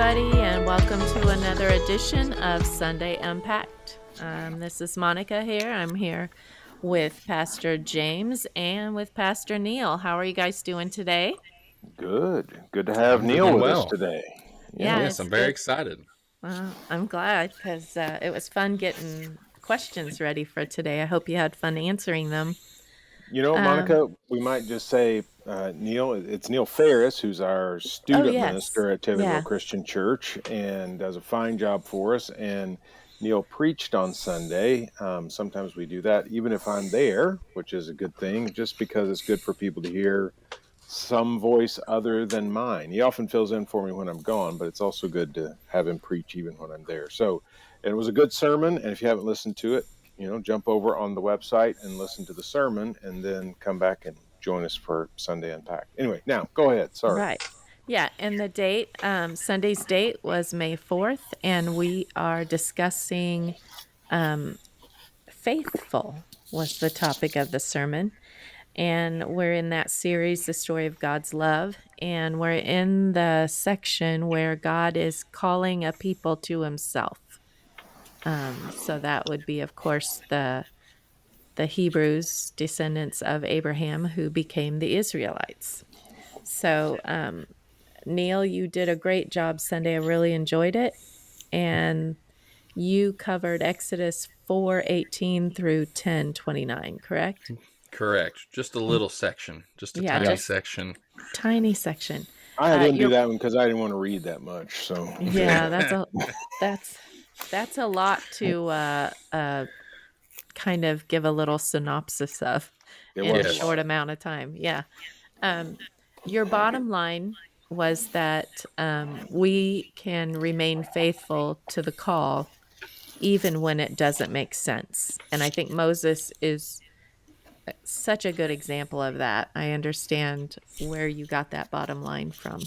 everybody, and welcome to another edition of Sunday Unpacked. This is Monica here. I'm here with Pastor James and with Pastor Neil. How are you guys doing today? Good. Good to have I'm Neil doing with us well. today. Yeah, Yes, it's I'm very good. excited. I'm glad because it was fun getting questions ready for today. I hope you had fun answering them. Um, Monica, we might just say Neil, it's Neil Ferris, who's our oh, student yes. minister at Taylorville Yeah. Christian Church and does a fine job for us. And Neil preached on Sunday. Sometimes we do that, even if I'm there, which is a good thing, just because it's good for people to hear some voice other than mine. He often fills in for me when I'm gone, but it's also good to have him preach even when I'm there. So, and it was a good sermon. And if you haven't listened to it, jump over on the website and listen to the sermon and then come back and join us for Sunday Unpacked. Anyway, now go ahead. Sorry. Right. Yeah, and the date, Sunday's date was May 4th, and we are discussing faithful was the topic of the sermon. And we're in that series, The Story of God's Love, and we're in the section where God is calling a people to himself. So that would be, of course, the Hebrews, descendants of Abraham, who became the Israelites. So, Neil, you did a great job Sunday. I really enjoyed it. And you covered Exodus 4:18 through 10:29, correct? Correct. Just a little section, just a Yeah, tiny just section. tiny section. I didn't do You're that one because I didn't want to read that much. So, yeah, that's that's a lot to kind of give a little synopsis of it in a was a Yes. short lot. amount of time. Yeah. Um, your bottom line was that we can remain faithful to the call even when it doesn't make sense. And I think Moses is such a good example of that. I understand where you got that bottom line from.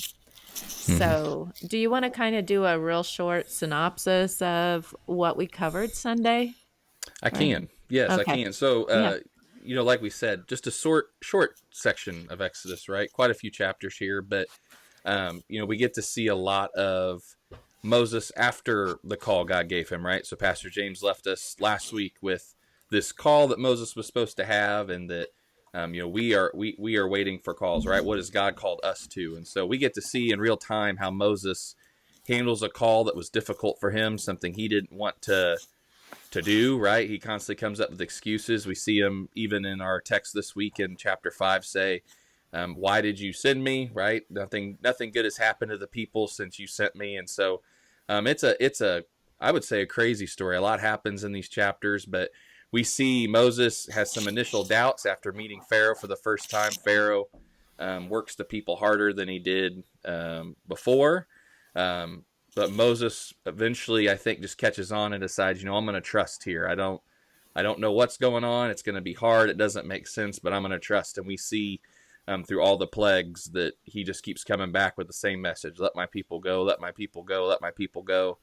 So, do you want to kind of do a real short synopsis of what we covered Sunday? I Right. can. Yes, I Okay. can. So, Yeah. like we said, just a short section of Exodus, right? Quite a few chapters here, but we get to see a lot of Moses after the call God gave him, right? So, Pastor James left us last week with this call that Moses was supposed to have, and that we are waiting for calls, right? What has God called us to? And so we get to see in real time how Moses handles a call that was difficult for him, something he didn't want to do, right? He constantly comes up with excuses. We see him even in our text this week in chapter 5 say, why did you send me, right? Nothing good has happened to the people since you sent me. And so it's a I would say a crazy story. A lot happens in these chapters, but we see Moses has some initial doubts after meeting Pharaoh for the first time. Pharaoh works the people harder than he did before. But Moses eventually, I think, just catches on and decides, I'm going to trust here. I don't know what's going on. It's going to be hard. It doesn't make sense, but I'm going to trust. And we see through all the plagues that he just keeps coming back with the same message: "Let my people go. Let my people go. Let my people go."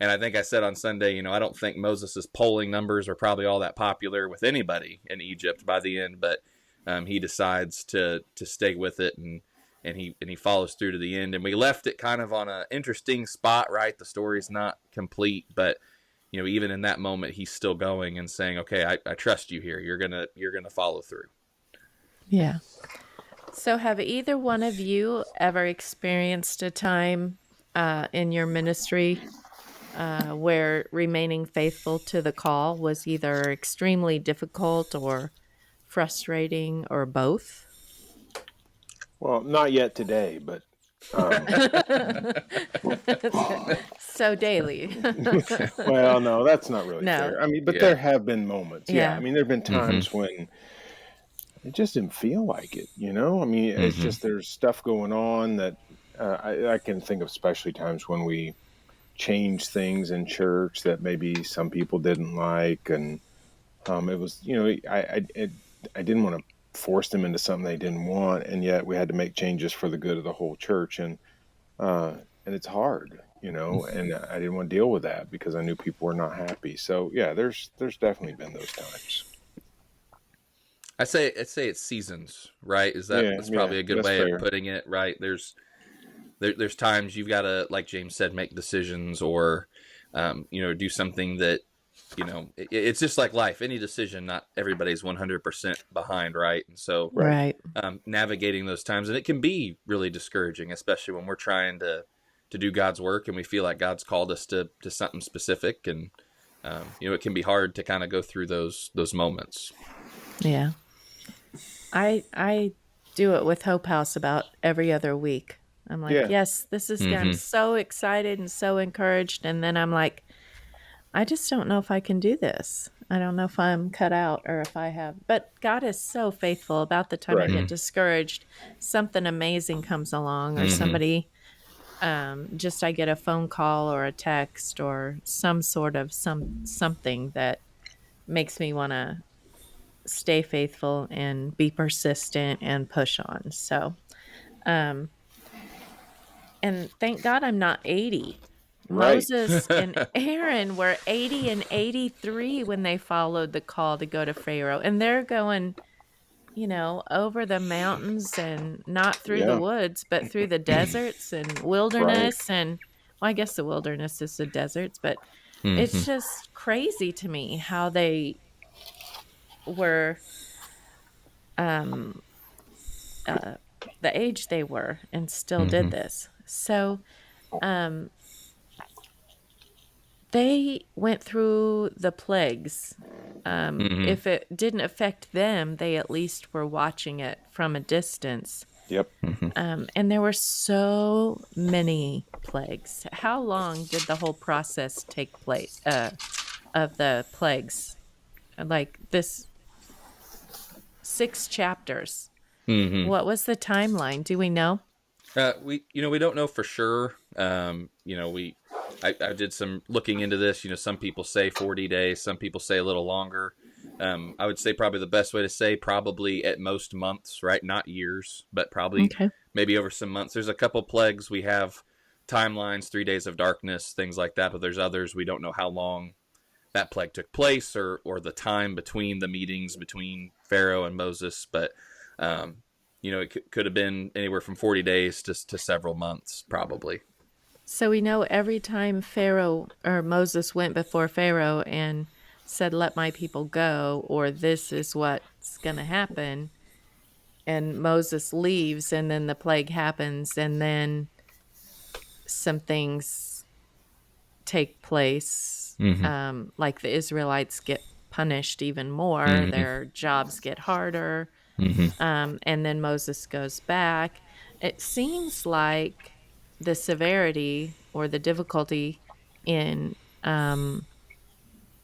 And I think I said on Sunday, I don't think Moses' polling numbers are probably all that popular with anybody in Egypt by the end, but he decides to stay with it, and he follows through to the end. And we left it kind of on an interesting spot, right? The story's not complete, but even in that moment, he's still going and saying, "Okay, I trust you here. You're gonna follow through." Yeah. So, have either one of you ever experienced a time in your ministry where remaining faithful to the call was either extremely difficult or frustrating or both? Well, not yet today, but um, So daily. well, no, that's not really No. fair. I mean, but there Yeah. have been moments. Yeah. I Yeah. mean, there have been Mm-hmm. times when it just didn't feel like it. I mean, it's Mm-hmm. just there's stuff going on that I can think of, especially times when we change things in church that maybe some people didn't like. And it was, I didn't want to force them into something they didn't want. And yet we had to make changes for the good of the whole church. And it's hard, and I didn't want to deal with that because I knew people were not happy. So yeah, there's definitely been those times. I'd say it's seasons, right? Yeah, That's yeah, probably a good that's way of fair. putting it, right? there's times you've got to, like James said, make decisions, or do something that it's just like life. Any decision, not everybody's 100% behind, right? And so Right. Right. navigating those times, and it can be really discouraging, especially when we're trying to do God's work and we feel like God's called us to something specific, and it can be hard to kind of go through those moments. Yeah. I do it with Hope House about every other week. I'm like, Yeah. yes, this is I'm Mm-hmm. so excited and so encouraged, and then I'm like, I just don't know if I can do this. I don't know if I'm cut out or if I have. But God is so faithful. About the time I Right. get discouraged, something amazing comes along, or Mm-hmm. somebody just I get a phone call or a text or some sort of something that makes me want to stay faithful and be persistent and push on. So, um, and thank God I'm not 80. Right. Moses and Aaron were 80 and 83 when they followed the call to go to Pharaoh. And they're going, over the mountains and not through the Yeah. woods, but through the deserts and Right. wilderness. And, well, I guess the wilderness is the deserts, but it's Mm-hmm. just crazy to me how they were um, uh, the age they were and still did Mm-hmm. this. So, um, they went through the plagues. Mm-hmm. If it didn't affect them, they at least were watching it from a distance. Yep. Mm-hmm. And there were so many plagues. How long did the whole process take place of the plagues? Like this 6 chapters. Mm-hmm. What was the timeline? Do we know? We don't know for sure. I did some looking into this. Some people say 40 days, some people say a little longer. I would say probably the best way to say probably at most months, right? Not years, but probably Okay. maybe over some months. There's a couple plagues we have timelines, 3 days of darkness, things like that. But there's others we don't know how long that plague took place, or the time between the meetings between Pharaoh and Moses. But um, it could have been anywhere from 40 days to several months, probably. So we know every time Pharaoh or Moses went before Pharaoh and said, "Let my people go," or "This is what's going to happen," and Moses leaves, and then the plague happens, and then some things take place, Mm-hmm. like the Israelites get punished even more, Mm-hmm. their jobs get harder, Mm-hmm. and then Moses goes back. It seems like the severity or the difficulty in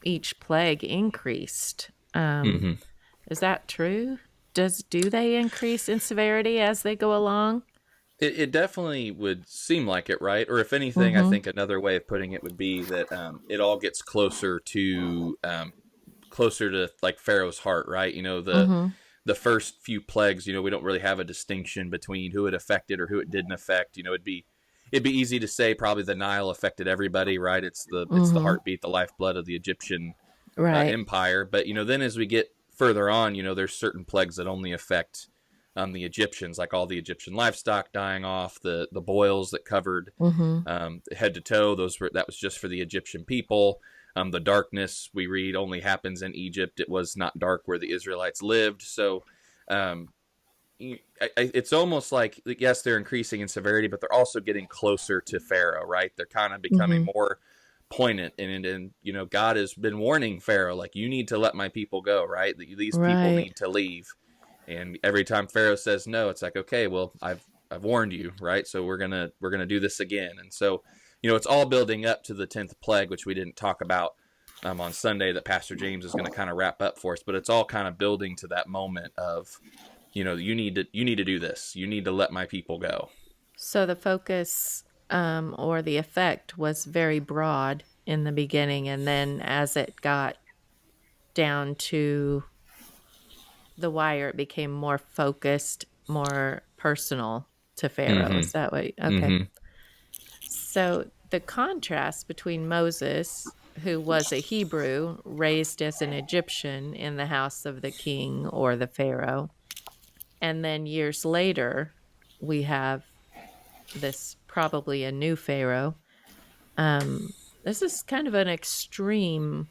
each plague increased. Mm-hmm. Is that true? Do they increase in severity as they go along? It definitely would seem like it, right? Or if anything, I Mm-hmm. think another way of putting it would be that it all gets closer to like Pharaoh's heart, right? Mm-hmm. The first few plagues, we don't really have a distinction between who it affected or who it didn't affect. It'd be easy to say probably the Nile affected everybody, right? It's the Mm-hmm. heartbeat, the lifeblood of the Egyptian Right. empire. But then as we get further on, there's certain plagues that only affect the Egyptians, like all the Egyptian livestock dying off, the boils that covered Mm-hmm. head to toe. That was just for the Egyptian people. The darkness we read only happens in Egypt. It was not dark where the Israelites lived. So um, it's almost like, yes, they're increasing in severity, but they're also getting closer to Pharaoh, right? They're kind of becoming Mm-hmm. more poignant, and God has been warning Pharaoh, like, you need to let my people go, right? These people Right. need to leave. And every time Pharaoh says no, it's like, okay, well, I've warned you, right? So we're gonna do this again. And so it's all building up to the 10th plague, which we didn't talk about on Sunday, that Pastor James is going to kind of wrap up for us. But it's all kind of building to that moment of, you need to do this. You need to let my people go. So the focus or the effect was very broad in the beginning, and then as it got down to the wire, it became more focused, more personal to Pharaoh. Mm-hmm. Is that what? Okay. Mm-hmm. So the contrast between Moses, who was a Hebrew raised as an Egyptian in the house of the king or the Pharaoh, and then years later, we have this probably a new Pharaoh. This is kind of an extreme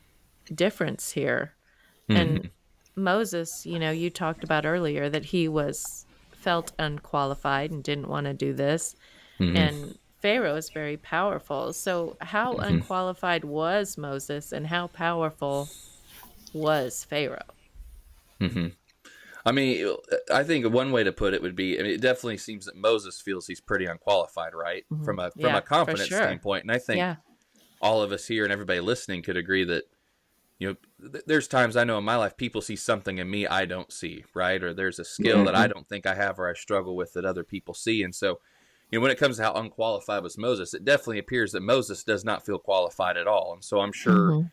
difference here. And Hmm. Moses, you talked about earlier that he felt unqualified and didn't want to do this. Hmm. And Pharaoh is very powerful. So, how Hmm. unqualified was Moses and how powerful was Pharaoh? Hmm. I mean, I think one way to put it would be, I mean, it definitely seems that Moses feels he's pretty unqualified, right? Hmm. From a Yeah, for confidence sure. standpoint. And I think Yeah. all of us here and everybody listening could agree that, there's times I know in my life people see something in me I don't see, right? Or there's a skill that I Hmm. don't think I have or I struggle with that other people see. And so, when it comes to how unqualified was Moses, it definitely appears that Moses does not feel qualified at all. And so I'm sure, Hmm.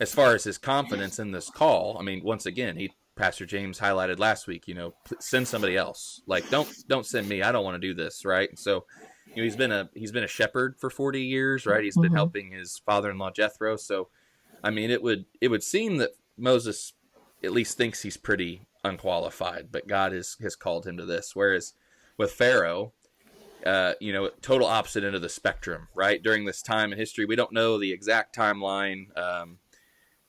as far as his confidence in this call, I mean, once again, Pastor James highlighted last week, send somebody else. Like, don't send me. I don't want to do this, right? And so, he's been a shepherd for 40 years, right? He's been Hmm. helping his father-in-law Jethro. So, I mean, it would seem that Moses at least thinks he's pretty unqualified, but God has called him to this. Whereas with Pharaoh, total opposite end of the spectrum, right? During this time in history, we don't know the exact timeline.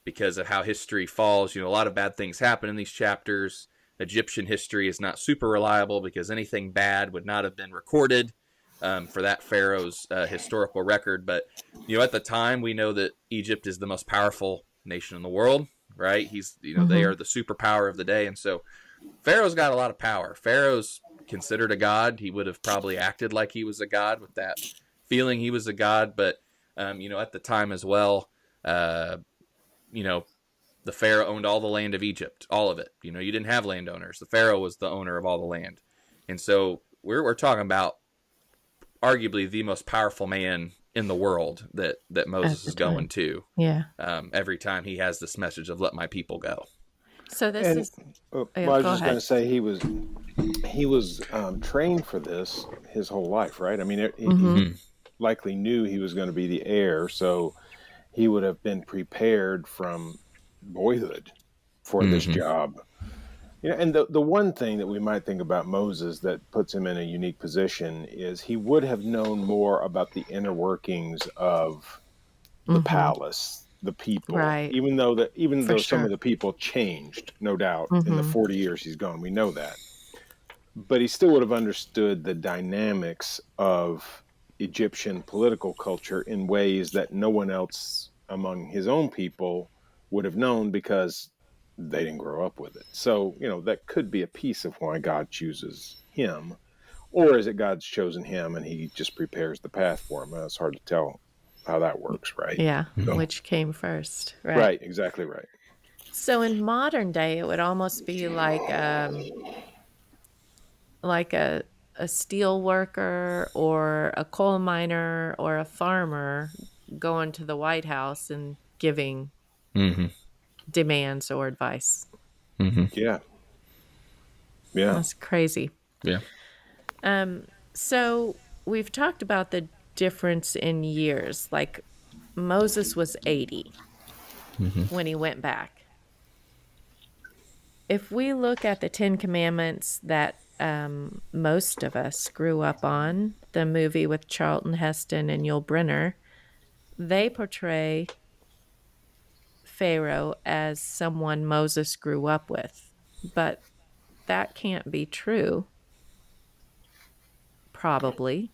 Because of how history falls. A lot of bad things happen in these chapters. Egyptian history is not super reliable because anything bad would not have been recorded for that pharaoh's historical record. But at the time, we know that Egypt is the most powerful nation in the world, right? They Hmm. are the superpower of the day, and so Pharaoh's got a lot of power. Pharaoh's considered a god. He would have probably acted like he was a god with that feeling he was a god, but at the time as well. Uh, you know, the Pharaoh owned all the land of Egypt, all of it. You didn't have landowners. The Pharaoh was the owner of all the land. And so we're talking about arguably the most powerful man in the world that At Moses the is going time. to Yeah. every time he has this message of let my people go. So this And is, well, I was go just going ahead. to say he was trained for this his whole life, right? I mean, he Hmm. Mm-hmm. likely knew he was going to be the heir, so he would have been prepared from boyhood for this Mm-hmm. job. And the one thing that we might think about Moses that puts him in a unique position is he would have known more about the inner workings of the Hmm. palace, the people, Right. even For though some sure. of the people changed, no doubt, in the Hmm. 40 years he's gone. We know that. But he still would have understood the dynamics of Egyptian political culture in ways that no one else among his own people would have known because they didn't grow up with it. So, that could be a piece of why God chooses him. Or is it God's chosen him and he just prepares the path for him? It's hard to tell how that works, right? Yeah. So, Which came first. Right. right, exactly right. So in modern day, it would almost be like a steel worker or a coal miner or a farmer going to the White House and giving Mm-hmm. demands or advice. Mm-hmm. Yeah, yeah. That's crazy. Yeah. So we've talked about the difference in years. Like Moses was 80 Mm-hmm. when he went back. If we look at the Ten Commandments that most of us grew up on, the movie with Charlton Heston and Yul Brynner, they portray Pharaoh as someone Moses grew up with. But that can't be true, probably.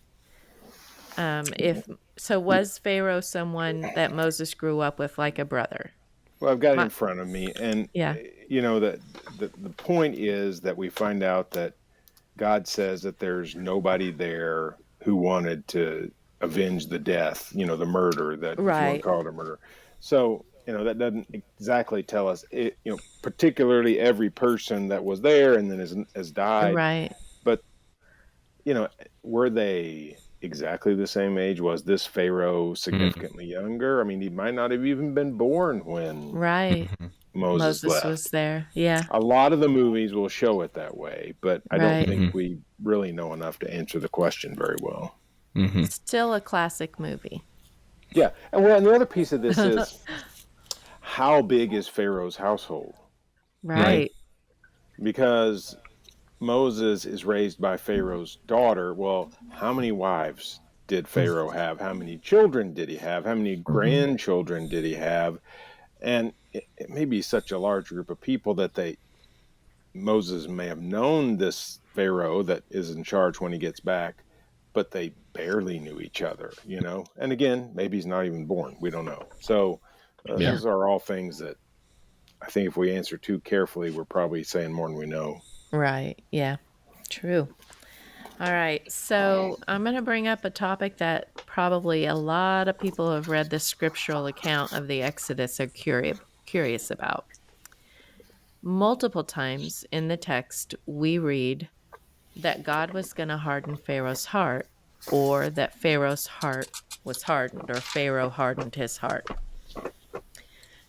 If so, was Pharaoh someone that Moses grew up with like a brother? Well, I've got it My, in front of me, and yeah, that the point is that we find out that God says that there's nobody there who wanted to avenge the death, the murder that, if you want to right, call it a murder. So, that doesn't exactly tell us it, particularly every person that was there and then has died. right. But, you know, were they exactly the same age? Was this Pharaoh Mm-hmm. significantly younger? I mean, he might not have even been born when Right. Moses Moses was left. there. Yeah. A lot of the movies will show it that way, but I don't Right. think Mm-hmm. we really know enough to answer the question very well. Mm-hmm. Still a classic movie. Yeah, and the other piece of this is how big is Pharaoh's household? Right. Right. Because Moses is raised by Pharaoh's daughter. Well, how many wives did Pharaoh have? How many children did he have? How many Mm-hmm. grandchildren did he have? And it may be such a large group of people that Moses may have known this Pharaoh that is in charge when he gets back, but they barely knew each other, you know? And again, maybe he's not even born. We don't know. So Yeah. those are all things that I think if we answer too carefully, we're probably saying more than we know. Right. Yeah. True. All right. So I'm going to bring up a topic that probably a lot of people who have read the scriptural account of the Exodus are curious about. Multiple times in the text, we read that God was going to harden Pharaoh's heart, or that Pharaoh's heart was hardened, or Pharaoh hardened his heart.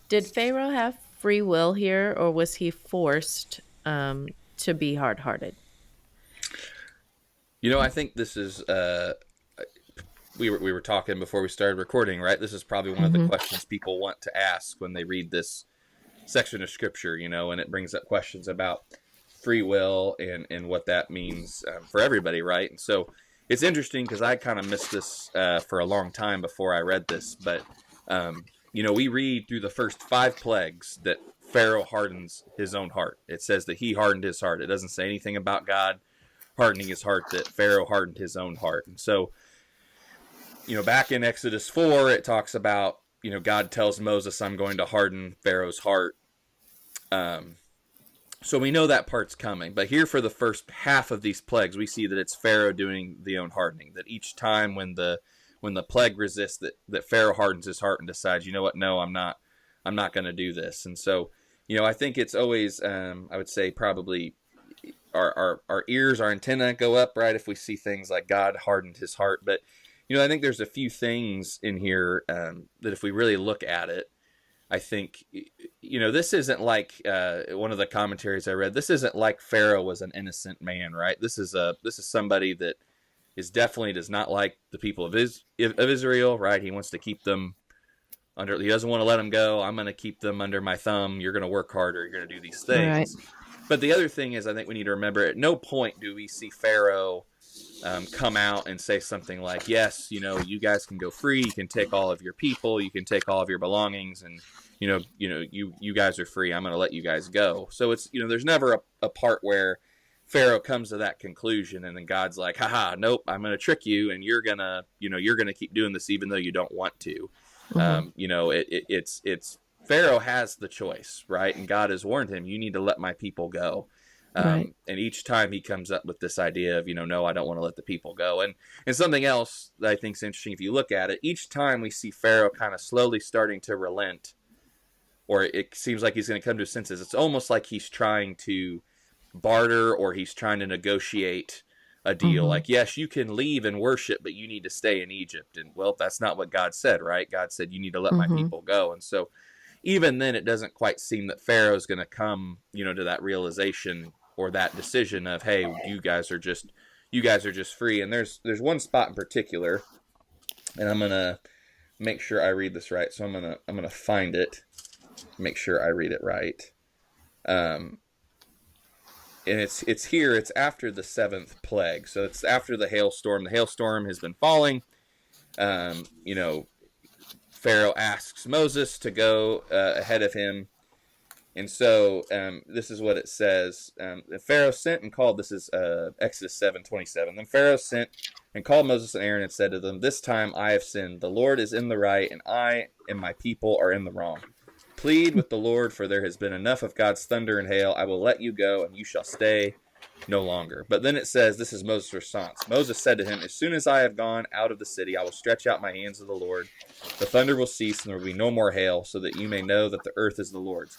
Did Pharaoh have free will here, or was he forced to be hard hearted? I think this is we were talking before we started recording, right? This is probably one of the Mm-hmm. questions people want to ask when they read this section of scripture, and it brings up questions about free will and what that means for everybody, right? And so it's interesting because I kind of missed this for a long time before I read this, but we read through the first 5 plagues that Pharaoh hardens his own heart. It says that he hardened his heart. It doesn't say anything about God hardening his heart, that Pharaoh hardened his own heart. And so, back in Exodus 4, it talks about, God tells Moses, I'm going to harden Pharaoh's heart. So we know that part's coming. But here for the first half of these plagues, we see that it's Pharaoh doing the own hardening. That each time when the plague resists, that Pharaoh hardens his heart and decides, you know what, no, I'm not going to do this. And so, I think it's always, I would say probably our ears, our antenna go up, right, if we see things like God hardened his heart. But, I think there's a few things in here that if we really look at it, I think, this isn't like one of the commentaries I read. This isn't like Pharaoh was an innocent man, right? This is somebody that definitely does not like the people of Israel, right? He wants to keep them under. He doesn't want to let them go. I'm going to keep them under my thumb. You're going to work harder. You're going to do these Right. things. But the other thing is, I think we need to remember, at no point do we see Pharaoh come out and say something like, yes, you guys can go free. You can take all of your people. You can take all of your belongings, and you guys are free. I'm going to let you guys go. So it's, there's never a part where Pharaoh comes to that conclusion and then God's like, haha, nope, I'm going to trick you, and you're going to keep doing this even though you don't want to. Mm-hmm. It's Pharaoh has the choice, right? And God has warned him, you need to let my people go. Right. And each time he comes up with this idea of, no, I don't want to let the people go. And something else that I think is interesting, if you look at it, each time we see Pharaoh kind of slowly starting to relent, or it seems like he's going to come to his senses, it's almost like he's trying to barter, or he's trying to negotiate a deal. Mm-hmm. Like, yes, you can leave and worship, but you need to stay in Egypt. And, well, that's not what God said, right? God said, you need to let my Mm-hmm. people go. And so even then, it doesn't quite seem that Pharaoh's going to come, to that realization or that decision of, hey, you guys are just free. And there's one spot in particular, and I'm gonna make sure I read this right. So I'm gonna find it, make sure I read it right. And it's here. It's after the 7th plague, so it's after the hailstorm. The hailstorm has been falling. Pharaoh asks Moses to go ahead of him. And so this is what it says. Pharaoh sent and called, this is Exodus 7:27. Then Pharaoh sent and called Moses and Aaron and said to them, this time I have sinned. The Lord is in the right, and I and my people are in the wrong. Plead with the Lord, for there has been enough of God's thunder and hail. I will let you go, and you shall stay no longer. But then it says, this is Moses' response. Moses said to him, as soon as I have gone out of the city, I will stretch out my hands to the Lord. The thunder will cease, and there will be no more hail, so that you may know that the earth is the Lord's.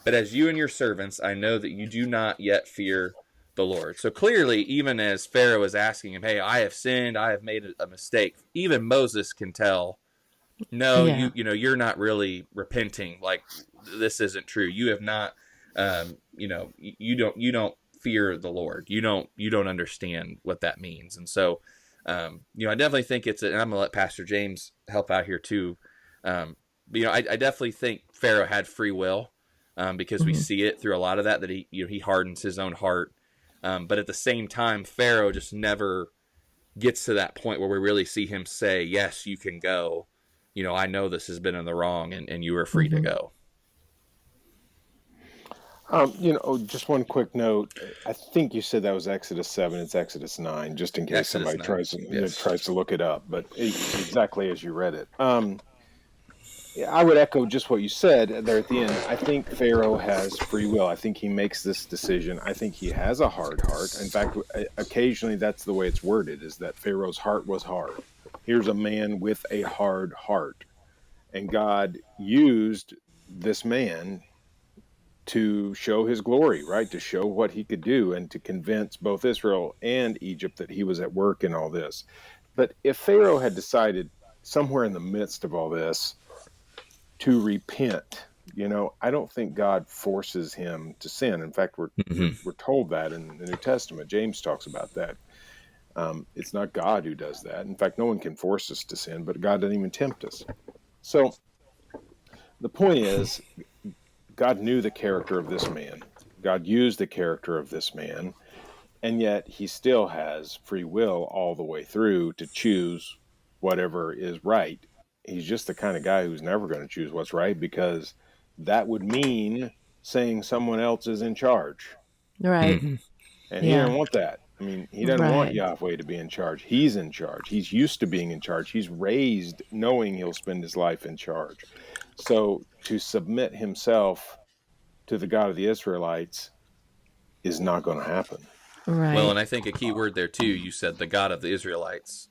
But as you and your servants, I know that you do not yet fear the Lord. So clearly, even as Pharaoh is asking him, hey, I have sinned, I have made a mistake, even Moses can tell, no, Yeah. you're not really repenting. Like, this isn't true. You have not, you don't fear the Lord. You don't understand what that means. And so, I definitely think and I'm gonna let Pastor James help out here too. I definitely think Pharaoh had free will, because we Mm-hmm. see it through a lot of that he hardens his own heart. But at the same time, Pharaoh just never gets to that point where we really see him say, yes, you can go. I know this has been in the wrong, and you are free to Mhm. go. Just one quick note. I think you said that was Exodus 7. It's Exodus 9, just in case Exodus somebody 9. Yes. tries to look it up. But exactly as you read it. Yeah, I would echo just what you said there at the end. I think Pharaoh has free will. I think he makes this decision. I think he has a hard heart. In fact, occasionally that's the way it's worded: is that Pharaoh's heart was hard. Here's a man with a hard heart, and God used this man to show his glory, right? To show what he could do and to convince both Israel and Egypt that he was at work in all this. But if Pharaoh had decided somewhere in the midst of all this to repent, I don't think God forces him to sin. In fact, Mm-hmm. we're told that in the New Testament. James talks about that. It's not God who does that. In fact, no one can force us to sin, but God doesn't even tempt us. So the point is, God knew the character of this man. God used the character of this man, and yet he still has free will all the way through to choose whatever is right. He's just the kind of guy who's never going to choose what's right, because that would mean saying someone else is in charge. Right. Mm-hmm. And he Yeah. doesn't want that. I mean, he doesn't want Right. Yahweh to be in charge. He's in charge. He's used to being in charge. He's raised knowing he'll spend his life in charge. So to submit himself to the God of the Israelites is not going to happen. Well, Right. and I think a key word there too, you said the God of the Israelites.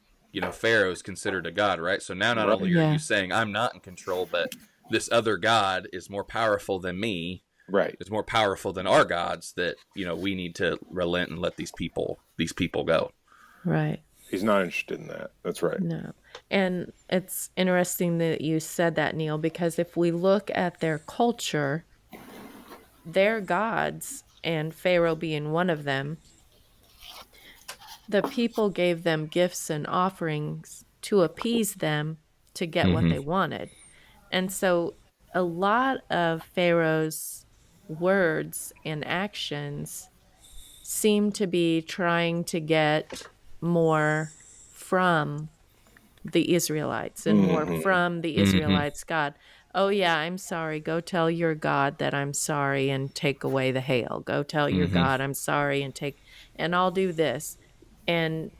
Pharaoh is considered a god, right? So now not only Right. are you Yeah. saying I'm not in control, but this other god is more powerful than me, Right. is more powerful than our gods, that, we need to relent and let these people go. Right. He's not interested in that. That's right. No. And it's interesting that you said that, Neil, because if we look at their culture, their gods, and Pharaoh being one of them, the people gave them gifts and offerings to appease them to get what Mm-hmm. they wanted. And so a lot of Pharaoh's words and actions seem to be trying to get more from the Israelites and more Mm-hmm. from the Mm-hmm. Israelites' God. Oh, yeah, I'm sorry. Go tell your God that I'm sorry and take away the hail. Go tell your Mm-hmm. God I'm sorry and I'll do this. And,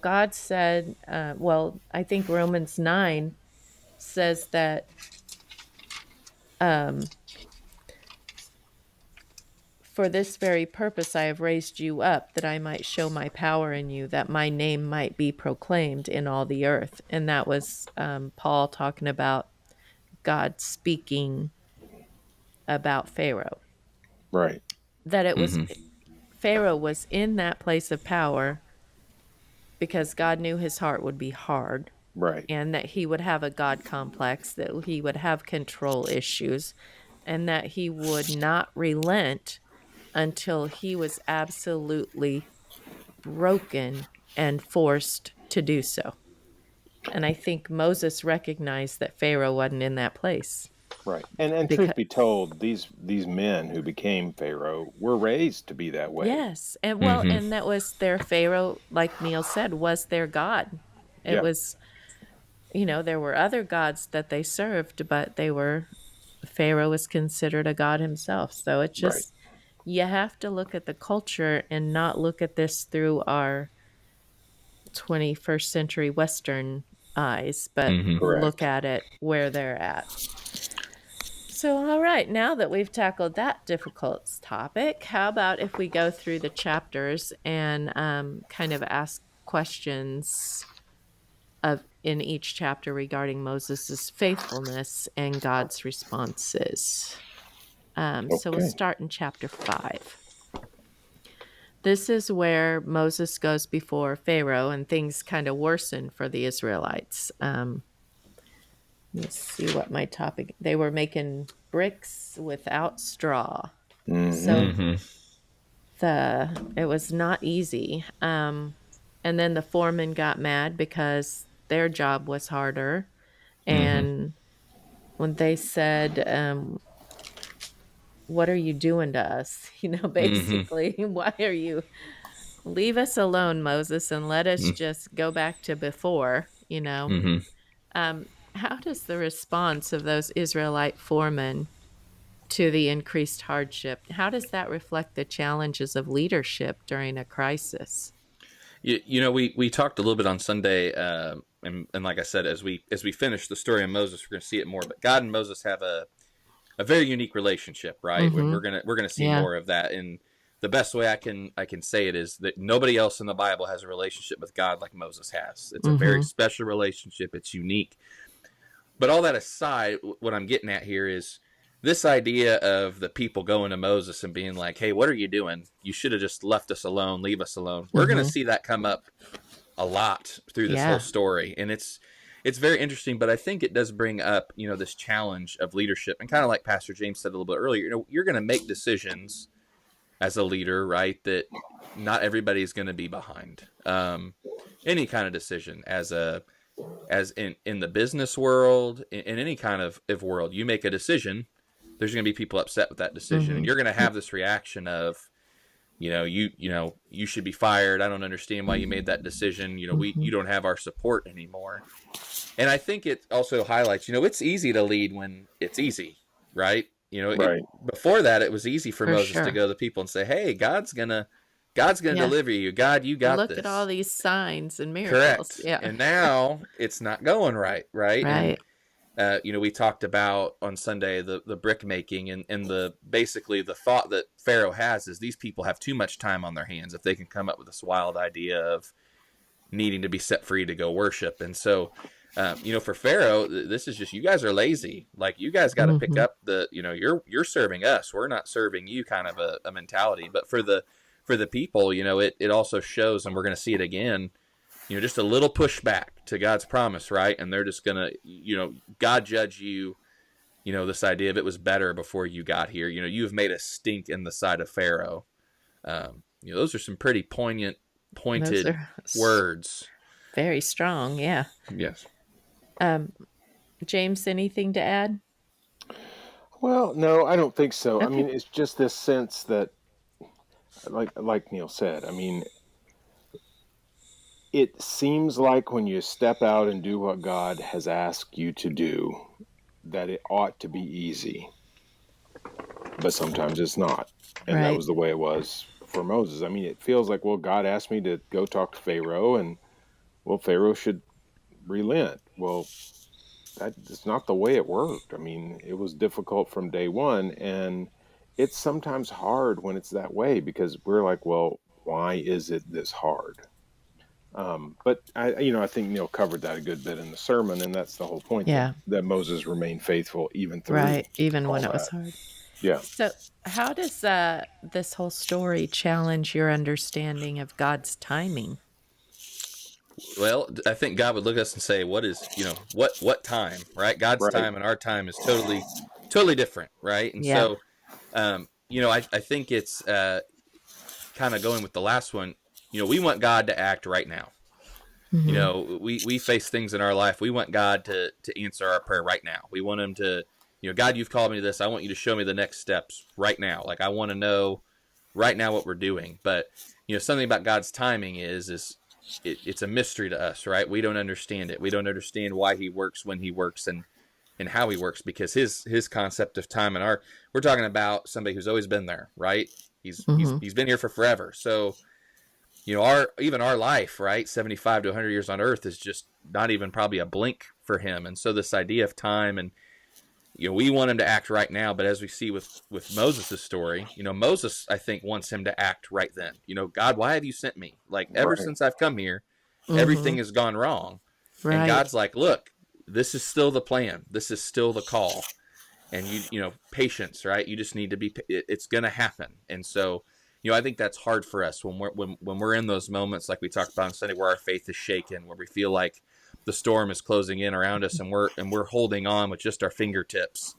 God said, I think Romans 9 says that um, for this very purpose I have raised you up, that I might show my power in you, that my name might be proclaimed in all the earth. And that was Paul talking about God speaking about Pharaoh. Right. That it was Mm-hmm. Pharaoh was in that place of power because God knew his heart would be hard Right. and that he would have a God complex, that he would have control issues, and that he would not relent until he was absolutely broken and forced to do so. And I think Moses recognized that Pharaoh wasn't in that place. Right. And truth Because be told, these men who became Pharaoh were raised to be that way. yes, and Mm-hmm. and that was their Pharaoh, like Neil said, was their God. It Yeah. was, there were other gods that they served, but Pharaoh was considered a god himself. So it Right. just, you have to look at the culture and not look at this through our 21st century Western eyes, but Mm-hmm. look Correct. at it where they're at. So, all right, now that we've tackled that difficult topic, how about if we go through the chapters and kind of ask questions of in each chapter regarding Moses' faithfulness and God's responses. So we'll Okay. start in chapter 5. This is where Moses goes before Pharaoh and things kind of worsen for the Israelites. Let me see what my topic. They were making bricks without straw. Mm-hmm. So Mm-hmm. it was not easy. And then the foreman got mad because their job was harder. Mm-hmm. And when they said, what are you doing to us? Mm-hmm. Basically, why are you? leave us alone, Moses, and let us Mm-hmm. just go back to before, you know. Mm-hmm. How does the response of those Israelite foremen to the increased hardship, how does that reflect the challenges of leadership during a crisis? We talked a little bit on Sunday, and like I said, as we finish the story of Moses, we're going to see it more. But God and Moses have a very unique relationship, right? Mm-hmm. We're gonna see Yeah. more of that. And the best way I can say it is that nobody else in the Bible has a relationship with God like Moses has. It's a very Mm-hmm. special relationship. It's unique. But all that aside, what I'm getting at here is this idea of the people going to Moses and being like, "Hey, what are you doing? You should have just left us alone, leave us alone." We're going to Mm-hmm. see that come up a lot through this whole Yeah. story, and it's very interesting. But I think it does bring up this challenge of leadership, and kind of like Pastor James said a little bit earlier, you're going to make decisions as a leader, right? That not everybody's going to be behind. Any kind of decision as in the business world, in any kind of world, you make a decision, there's going to be people upset with that decision, and Mm-hmm. you're going to have this reaction of you should be fired. I don't understand why you made that decision. We Mm-hmm. you don't have our support anymore. And I think it also highlights, it's easy to lead when it's easy, right? Right. Before that, it was easy for For Moses to sure. go to the people and say, "Hey, God's gonna Yeah. deliver you. God, you got Look at all this." these signs and miracles. Correct. Yeah. And now it's not going right, right? And Right. we talked about on Sunday the brick making, and the basically the thought that Pharaoh has is these people have too much time on their hands if they can come up with this wild idea of needing to be set free to go worship. And so, for Pharaoh, this is just, you guys are lazy. Like, you guys got to pick Mm-hmm. up you're serving us. We're not serving you, kind of a mentality. But for the people, it also shows, and we're going to see it again. Just a little pushback to God's promise, right? And they're just gonna, God judge you. This idea of it was better before you got here. You've made a stink in the sight of Pharaoh. Those are some pretty Those pointed are words. very strong. Yeah. Yes. Um, James, anything to add? Well, no, I don't think so. I Okay. mean, it's just this sense that, like Neil said, I mean, it seems like when you step out and do what God has asked you to do, that it ought to be easy, but sometimes it's not. And that Right. was the way it was for Moses. I mean, it feels like, well, God asked me to go talk to Pharaoh, and well, Pharaoh should relent. Well, that's not the way it worked. I mean, it was difficult from day one, and it's sometimes hard when it's that way because we're like, well, why is it this hard? But I think Neil covered that a good bit in the sermon, and that's the whole point, that Yeah. Moses remained faithful even through Right. Even all when it was that. hard. Yeah, So, how does this whole story challenge your understanding of God's timing? Well, I think God would look at us and say, "What is, what time, right? God's right, time and our time is totally different, right?" And Yeah. so, I think it's kind of going with the last one. We want God to act right now. Mm-hmm. We face things in our life. We want God to answer our prayer right now. We want him to, God, you've called me to this. I want you to show me the next steps right now. Like, I want to know right now what we're doing. But, something about God's timing is it's a mystery to us, right? We don't understand it. We don't understand why he works when he works, and how he works, because his concept of time, and we're talking about somebody who's always been there, right? He's he's Mm-hmm. he's been here for forever. So, our life, right, 75 to 100 years on earth is just not even probably a blink for him. And so this idea of time, and we want him to act right now, but as we see with Moses' story, Moses, I think, wants him to act right then. God, why have you sent me? Like, ever right, since I've come here, Mm-hmm. everything has gone wrong. And Right. God's like, look, this is still the plan, this is still the call. And patience, right? You just need to be, it's going to happen. And so, I think that's hard for us when we're in those moments, like we talked about on Sunday, where our faith is shaken, where we feel like the storm is closing in around us, and we're holding on with just our fingertips.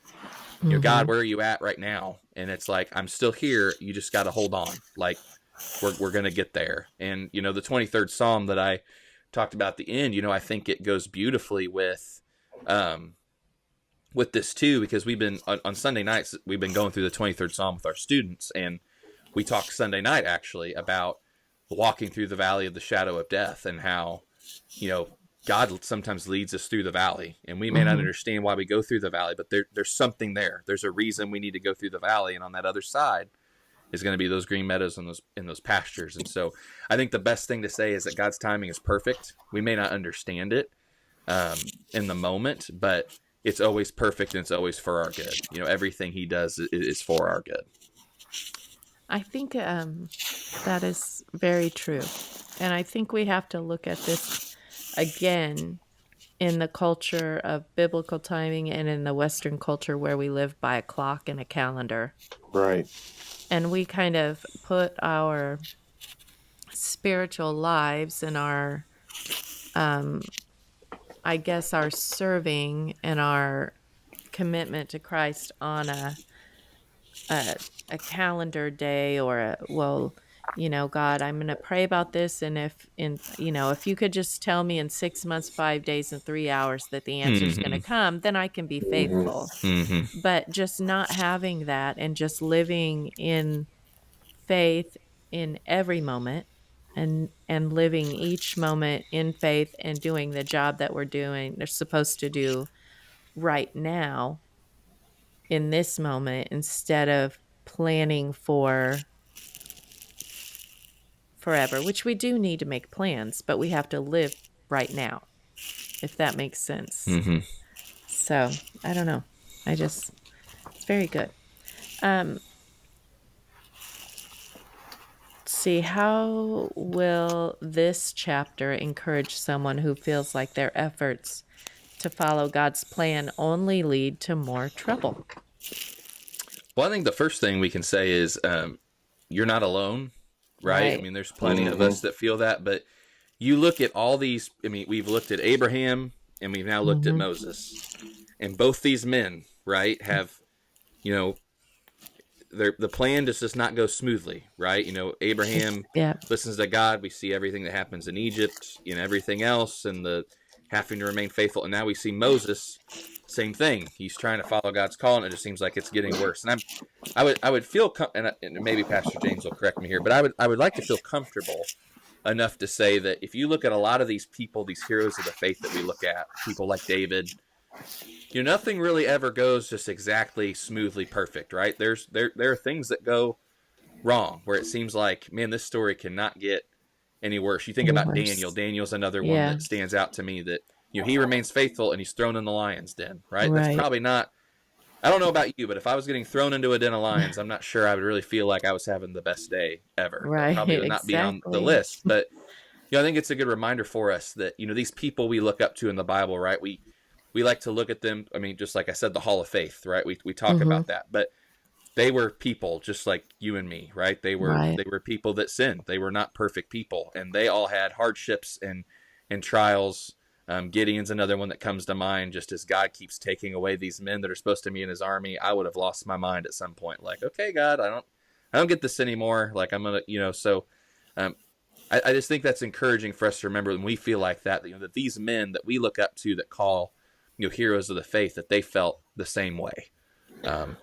God, Mm-hmm. where are you at right now? And it's like, I'm still here. You just got to hold on. Like, we're going to get there. And the 23rd Psalm that I talked about at the end, I think it goes beautifully with this too, because we've been on Sunday nights, we've been going through the 23rd Psalm with our students, and we talked Sunday night actually about walking through the valley of the shadow of death, and how, you know, God sometimes leads us through the valley, and we may not Mhm. understand why we go through the valley, but there's something there. There's a reason we need to go through the valley, and on that other side is going to be those green meadows and those pastures. And so I think the best thing to say is that God's timing is perfect. We may not understand it in the moment, but it's always perfect and it's always for our good. You know, everything He does is for our good. I think that is very true. And I think we have to look at this again in the culture of biblical timing and in the Western culture where we live by a clock and a calendar. Right. And we kind of put our spiritual lives and our, I guess, our serving and our commitment to Christ on a, a calendar day or God, I'm going to pray about this. And if you could just tell me in 6 months, 5 days, and 3 hours that the answer is going to Mm-hmm. come, then I can be Hmm. faithful. Mm-hmm. But just not having that and just living in faith in every moment and living each moment in faith and doing the job that they're supposed to do right now in this moment instead of planning for forever, which we do need to make plans, but we have to live right now, if that makes sense. Mm-hmm. So I don't know. It's very good. Um, see, how will this chapter encourage someone who feels like their efforts to follow God's plan only lead to more trouble? Well, I think the first thing we can say is you're not alone, right? I Right. mean, there's plenty of Hmm. us that feel that, but you look at all these. I mean, we've looked at Abraham and we've now looked at Hmm. Moses, and both these men, right, have, you know, the plan just does not go smoothly, right? You know, Abraham Yeah. listens to God. We see everything that happens in Egypt, and everything else, and the having to remain faithful. And now we see Moses, same thing. He's trying to follow God's call, and it just seems like it's getting worse. And I would feel, and maybe Pastor James will correct me here, but I would like to feel comfortable enough to say that if you look at a lot of these people, these heroes of the faith that we look at, people like David, you know, nothing really ever goes just exactly smoothly perfect, right? There are things that go wrong where it seems like, man, this story cannot get any worse. You think Any about Daniel. worse. Daniel's another one Yeah. that stands out to me, that, you know, he remains faithful and he's thrown in the lion's den, right? That's Right. probably not, I don't know about you, but if I was getting thrown into a den of lions, I'm not sure I would really feel like I was having the best day ever. That Right. probably would not be on the Exactly. list. But, you know, I think it's a good reminder for us that, you know, these people we look up to in the Bible, right? We like to look at them. I mean, just like I said, the Hall of Faith, right? We talk Hmm. about that, but they were people just like you and me, right? They were Right. they were people that sinned. They were not perfect people, and they all had hardships and trials. Gideon's another one that comes to mind. Just as God keeps taking away these men that are supposed to be in His army, I would have lost my mind at some point. Like, okay, God, I don't get this anymore. Like, I'm gonna, you know. So, um, I just think that's encouraging for us to remember when we feel like that. You know, that these men that we look up to, that call, you know, heroes of the faith, that they felt the same way. Um,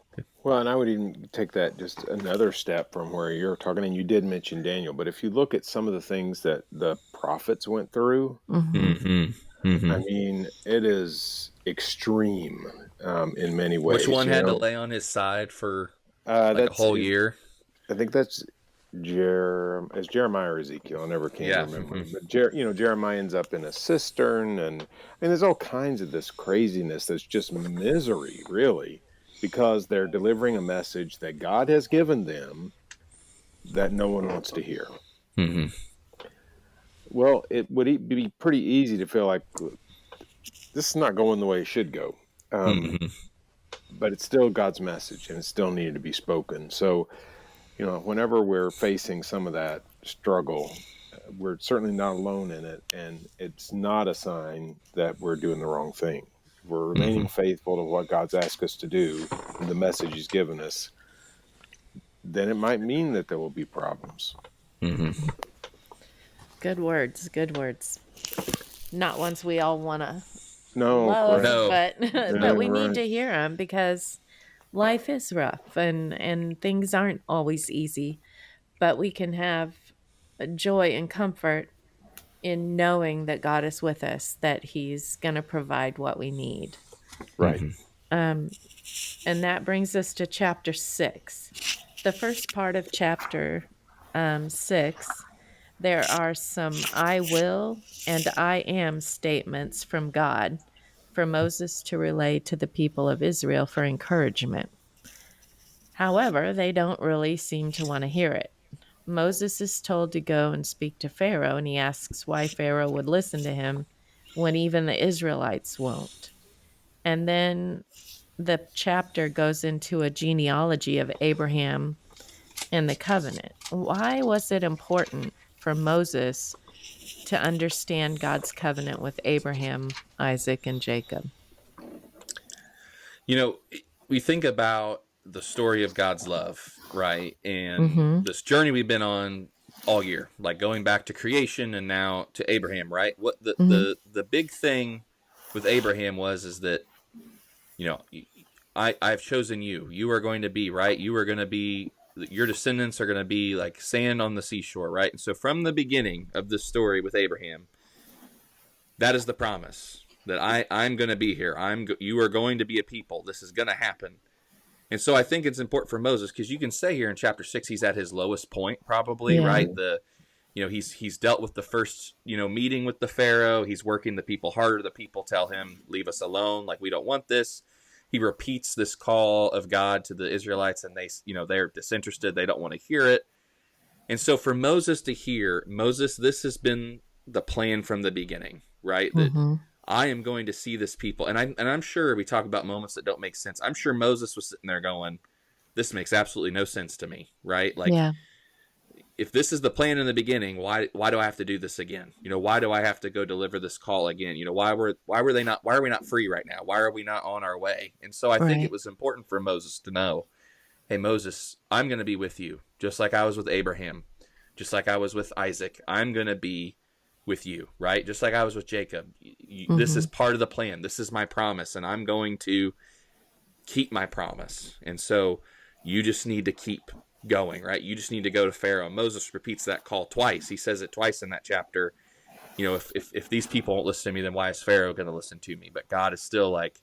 Well, and I would even take that just another step from where you're talking, and you did mention Daniel, but if you look at some of the things that the prophets went through, Hmm. mm-hmm, mm-hmm. I mean, it is extreme in many Which ways. one You had to know, lay on his side for like a that's whole is year? I think that's is Jeremiah or Ezekiel. I never can Yeah. remember. Mm-hmm. But Jeremiah ends up in a cistern, and there's all kinds of this craziness that's just misery, really, because they're delivering a message that God has given them that no one wants to hear. Mm-hmm. Well, it would be pretty easy to feel like this is not going the way it should go. Um, Mm-hmm. but it's still God's message, and it still needed to be spoken. So, you know, whenever we're facing some of that struggle, we're certainly not alone in it, and it's not a sign that we're doing the wrong thing. If we're Mm-hmm. remaining faithful to what God's asked us to do and the message He's given us, then it might mean that there will be problems. Mm-hmm. Good words. Good words. Not ones we all want to No, love, correct. No. but Yeah, but we need right. to hear them because life is rough and things aren't always easy. But we can have joy and comfort in knowing that God is with us, that He's going to provide what we need. Right. Um, and that brings us to chapter 6. The first part of chapter 6, there are some I will and I am statements from God for Moses to relay to the people of Israel for encouragement. However, they don't really seem to want to hear it. Moses is told to go and speak to Pharaoh, and he asks why Pharaoh would listen to him when even the Israelites won't. And then the chapter goes into a genealogy of Abraham and the covenant. Why was it important for Moses to understand God's covenant with Abraham, Isaac, and Jacob? You know, we think about the story of God's love, right? And Mm-hmm. this journey we've been on all year, like going back to creation and now to Abraham, right? What the Mm-hmm. the big thing with Abraham was is that, you know, I've chosen you. You are going to be, right? You are going to be, your descendants are going to be like sand on the seashore, right? And so from the beginning of this story with Abraham, that is the promise that I'm going to be here. You are going to be a people. This is going to happen. And so I think it's important for Moses, because you can say here in chapter 6 he's at his lowest point, probably, Yeah. right? He's dealt with the first, meeting with the Pharaoh. He's working the people harder. The people tell him, leave us alone, like we don't want this. He repeats this call of God to the Israelites, and they're disinterested. They don't want to hear it. And so for Moses to hear, Moses, this has been the plan from the beginning, right? That Mm-hmm. I am going to see this people. And I'm sure we talk about moments that don't make sense. I'm sure Moses was sitting there going, this makes absolutely no sense to me, right? Like, Yeah. if this is the plan in the beginning, why do I have to do this again? Why do I have to go deliver this call again? Why are we not free right now? Why are we not on our way? And so I think it Right. was important for Moses to know, hey, Moses, I'm going to be with you, just like I was with Abraham, just like I was with Isaac. I'm going to be with you, right? Just like I was with Jacob. This Mm-hmm. is part of the plan. This is my promise, and I'm going to keep my promise. And so you just need to keep going, right? You just need to go to Pharaoh. Moses repeats that call twice. He says it twice in that chapter. If these people won't listen to me, then why is Pharaoh going to listen to me? But God is still like,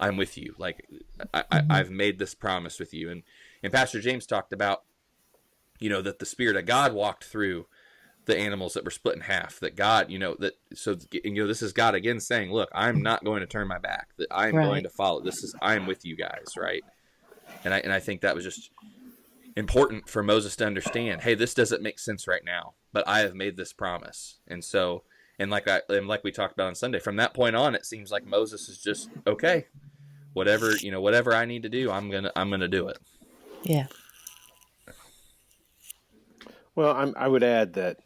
I'm with you. Like, Mm-hmm. I've made this promise with you. And Pastor James talked about, that the Spirit of God walked through the animals that were split in half. That God, this is God again saying, look, I'm not going to turn my back. That I'm going Right. to follow. I'm with you guys, right? And I think that was just important for Moses to understand. Hey, this doesn't make sense right now, but I have made this promise. And so, and like we talked about on Sunday, from that point on, it seems like Moses is just, okay, whatever I need to do, I'm gonna do it. Yeah. Well, I would add that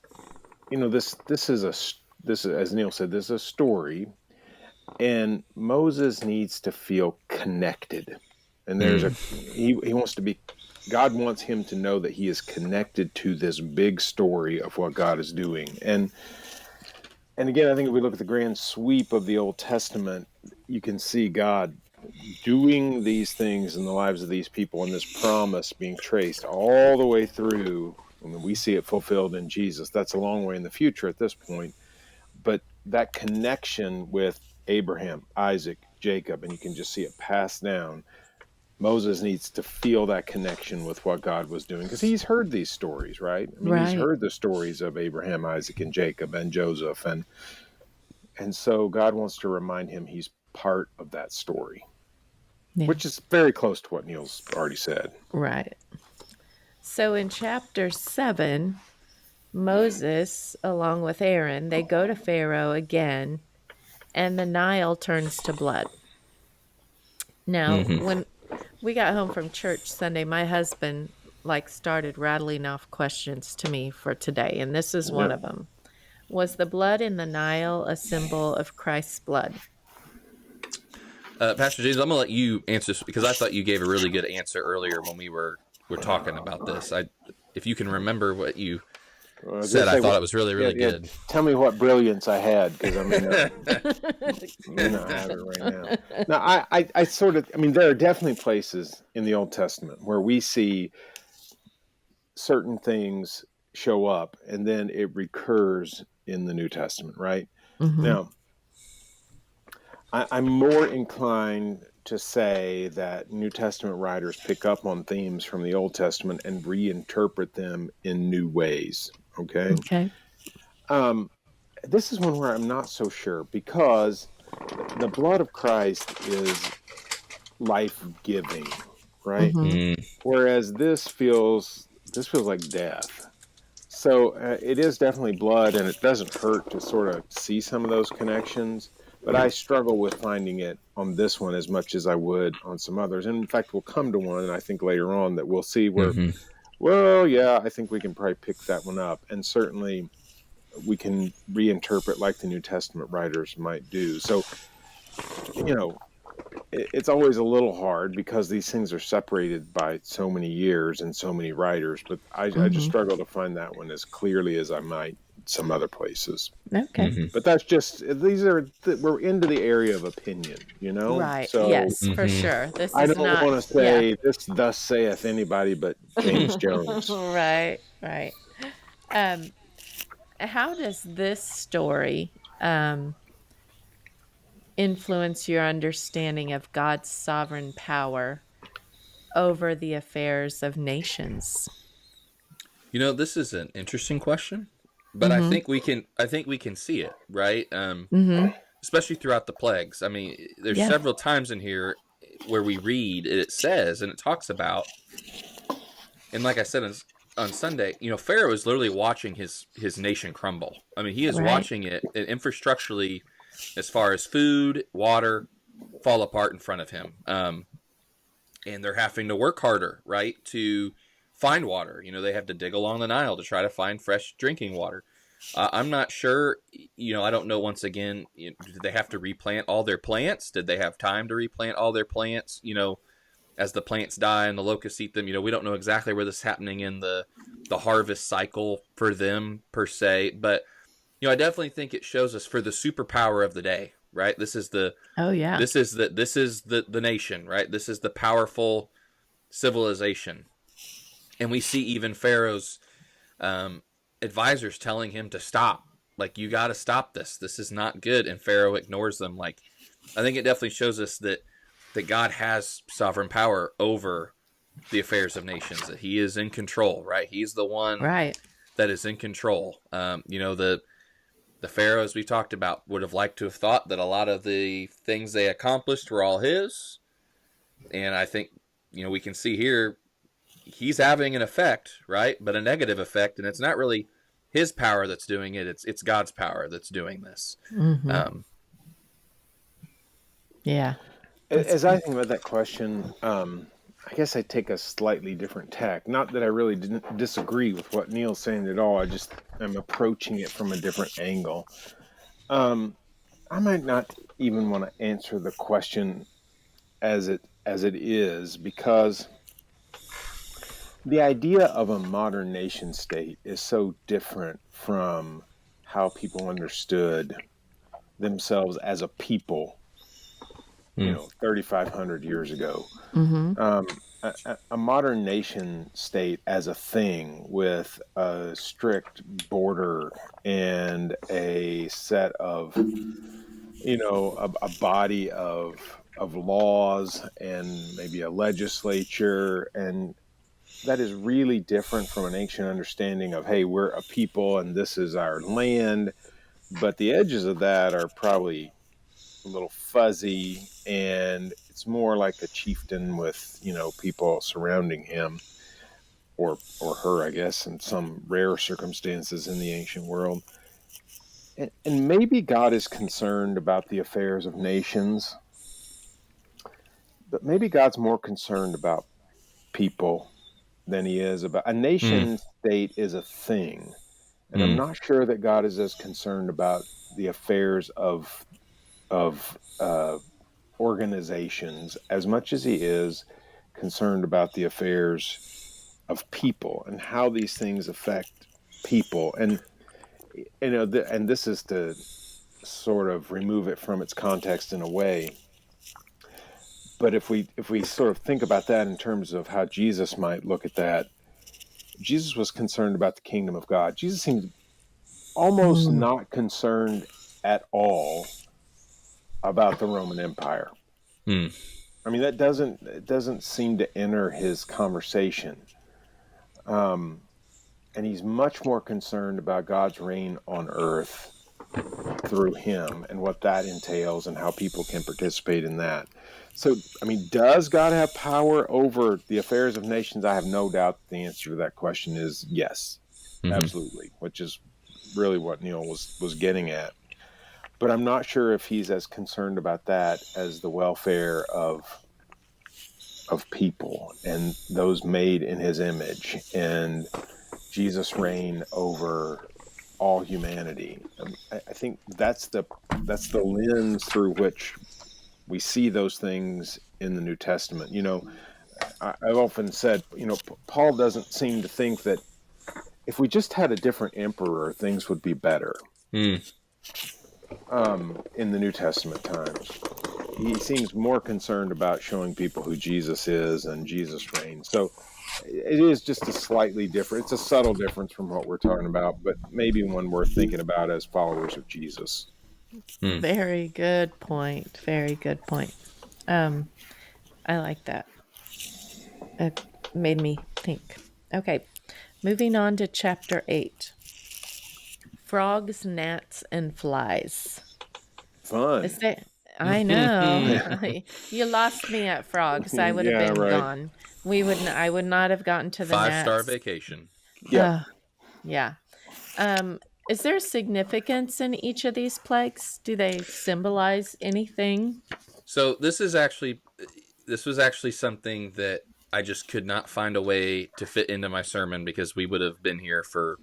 this is as Neil said, this is a story, and Moses needs to feel connected. And he wants to be. God wants him to know that he is connected to this big story of what God is doing. And again, I think if we look at the grand sweep of the Old Testament, you can see God doing these things in the lives of these people, and this promise being traced all the way through. I mean, we see it fulfilled in Jesus. That's a long way in the future at this point. But that connection with Abraham, Isaac, Jacob, and you can just see it passed down. Moses needs to feel that connection with what God was doing, because he's heard these stories, right? I mean, he's Right. heard the stories of Abraham, Isaac, and Jacob and Joseph, and so God wants to remind him he's part of that story, Yeah. which is very close to what Neil's already said. Right. So in chapter 7, Moses, along with Aaron, they go to Pharaoh again, and the Nile turns to blood. Now, when we got home from church Sunday, my husband started rattling off questions to me for today, and this is one Yep. of them. Was the blood in the Nile a symbol of Christ's blood? Pastor James, I'm gonna let you answer this, because I thought you gave a really good answer earlier when we were talking about this. If you can remember what you I was gonna said, I say, thought it was really, really yeah, good. tell me what brilliance I had, because I may not have it right now. Now, I sort of, I mean, there are definitely places in the Old Testament where we see certain things show up, and then it recurs in the New Testament, right? Mhm. Now, I'm more inclined to say that New Testament writers pick up on themes from the Old Testament and reinterpret them in new ways. Okay. Okay. Um, this is one where I'm not so sure, because the blood of Christ is life giving, right? Mhm. Mm, Whereas this feels like death. So it is definitely blood, and it doesn't hurt to sort of see some of those connections. But I struggle with finding it on this one as much as I would on some others. And in fact, we'll come to one, and I think later on that we'll see where, hmm well, yeah, I think we can probably pick that one up. And certainly we can reinterpret like the New Testament writers might do. So, you know, it's always a little hard because these things are separated by so many years and so many writers, but I just Mhm. struggle to find that one as clearly as I might some other places. Okay. hmm But that's just, we're into the area of opinion. Right. So Yes, for hmm sure. This I is don't not want to yeah. say this thus saith anybody but James Jones. Right, right. Um, how does this story, influence your understanding of God's sovereign power over the affairs of nations? This is an interesting question, but I Mhm. think we can see it, right? Mhm. Especially throughout the plagues. I mean, there's Yeah. several times in here where we read it says and it talks about, and like I said on Sunday, Pharaoh is literally watching his nation crumble. I mean, he is Right. watching it infrastructurally, as far as food, water, fall apart in front of him. And they're having to work harder, right, to find water. They have to dig along the Nile to try to find fresh drinking water. I'm not sure. I don't know. Once again, did they have to replant all their plants? Did they have time to replant all their plants? As the plants die and the locusts eat them. We don't know exactly where this is happening in the harvest cycle for them per se, but I definitely think it shows us for the superpower of the day. Right. This is the Oh, yeah. this is the nation. Right. This is the powerful civilization, and we see even Pharaoh's um, advisors telling him to stop. Like, you got to stop this. This is not good. And Pharaoh ignores them. Like, I think it definitely shows us that God has sovereign power over the affairs of nations. That He is in control. Right? He's the one Right. that is in control. The pharaohs we talked about would have liked to have thought that a lot of the things they accomplished were all his, and I think we can see here he's having an effect, right? But a negative effect, and it's not really his power that's doing it. It's God's power that's doing this. Mhm. Um, Yeah. That's As I good. think about that question, I guess I take a slightly different tack. Not that I really didn't disagree with what Neil's saying at all. I just am approaching it from a different angle. I might not even want to answer the question as it is, because the idea of a modern nation state is so different from how people understood themselves as a people, mm, 3,500 years ago. Mhm. A modern nation state as a thing with a strict border and a set of, a body of laws and maybe a legislature, and that is really different from an ancient understanding of, hey, we're a people and this is our land. But the edges of that are probably a little fuzzy, and it's more like a chieftain with people surrounding him, or her, I guess, in some rare circumstances in the ancient world. And maybe God is concerned about the affairs of nations, but maybe God's more concerned about people than he is about a mm, nation state is a thing. And I'm mm, not sure that God is as concerned about the affairs of organizations as much as he is concerned about the affairs of people and how these things affect people. And and this is to sort of remove it from its context in a way. But if we sort of think about that in terms of how Jesus might look at that, Jesus was concerned about the kingdom of God. Jesus seems almost Mm. not concerned at all about the Roman Empire. Mm. I mean, it doesn't seem to enter his conversation. And he's much more concerned about God's reign on earth through him and what that entails and how people can participate in that. So, I mean, does God have power over the affairs of nations? I have no doubt the answer to that question is yes, Mm-hmm. absolutely, which is really what Neil was getting at. But I'm not sure if he's as concerned about that as the welfare of people and those made in his image and Jesus' reign over all humanity. I think that's the lens through which we see those things in the New Testament. You know, I've often said, you know, Paul doesn't seem to think that if we just had a different emperor, things would be better. Mm. In the New Testament times, he seems more concerned about showing people who Jesus is and Jesus reigns. So it is just a slightly different, it's a subtle difference from what we're talking about, but maybe one worth thinking about as followers of Jesus. Mm. Very good point. Very good point. Um, I like that. It made me think. Okay, moving on to chapter 8. Frogs, gnats, and flies. Is Fun. that I know. You lost me at frogs. I would have Yeah, been right. gone. I would not have gotten to the 5-star gnats. vacation. Yep. Yeah. Um, is there significance in each of these plagues? Do they symbolize anything? So this was actually something that I just could not find a way to fit into my sermon because we would have been here for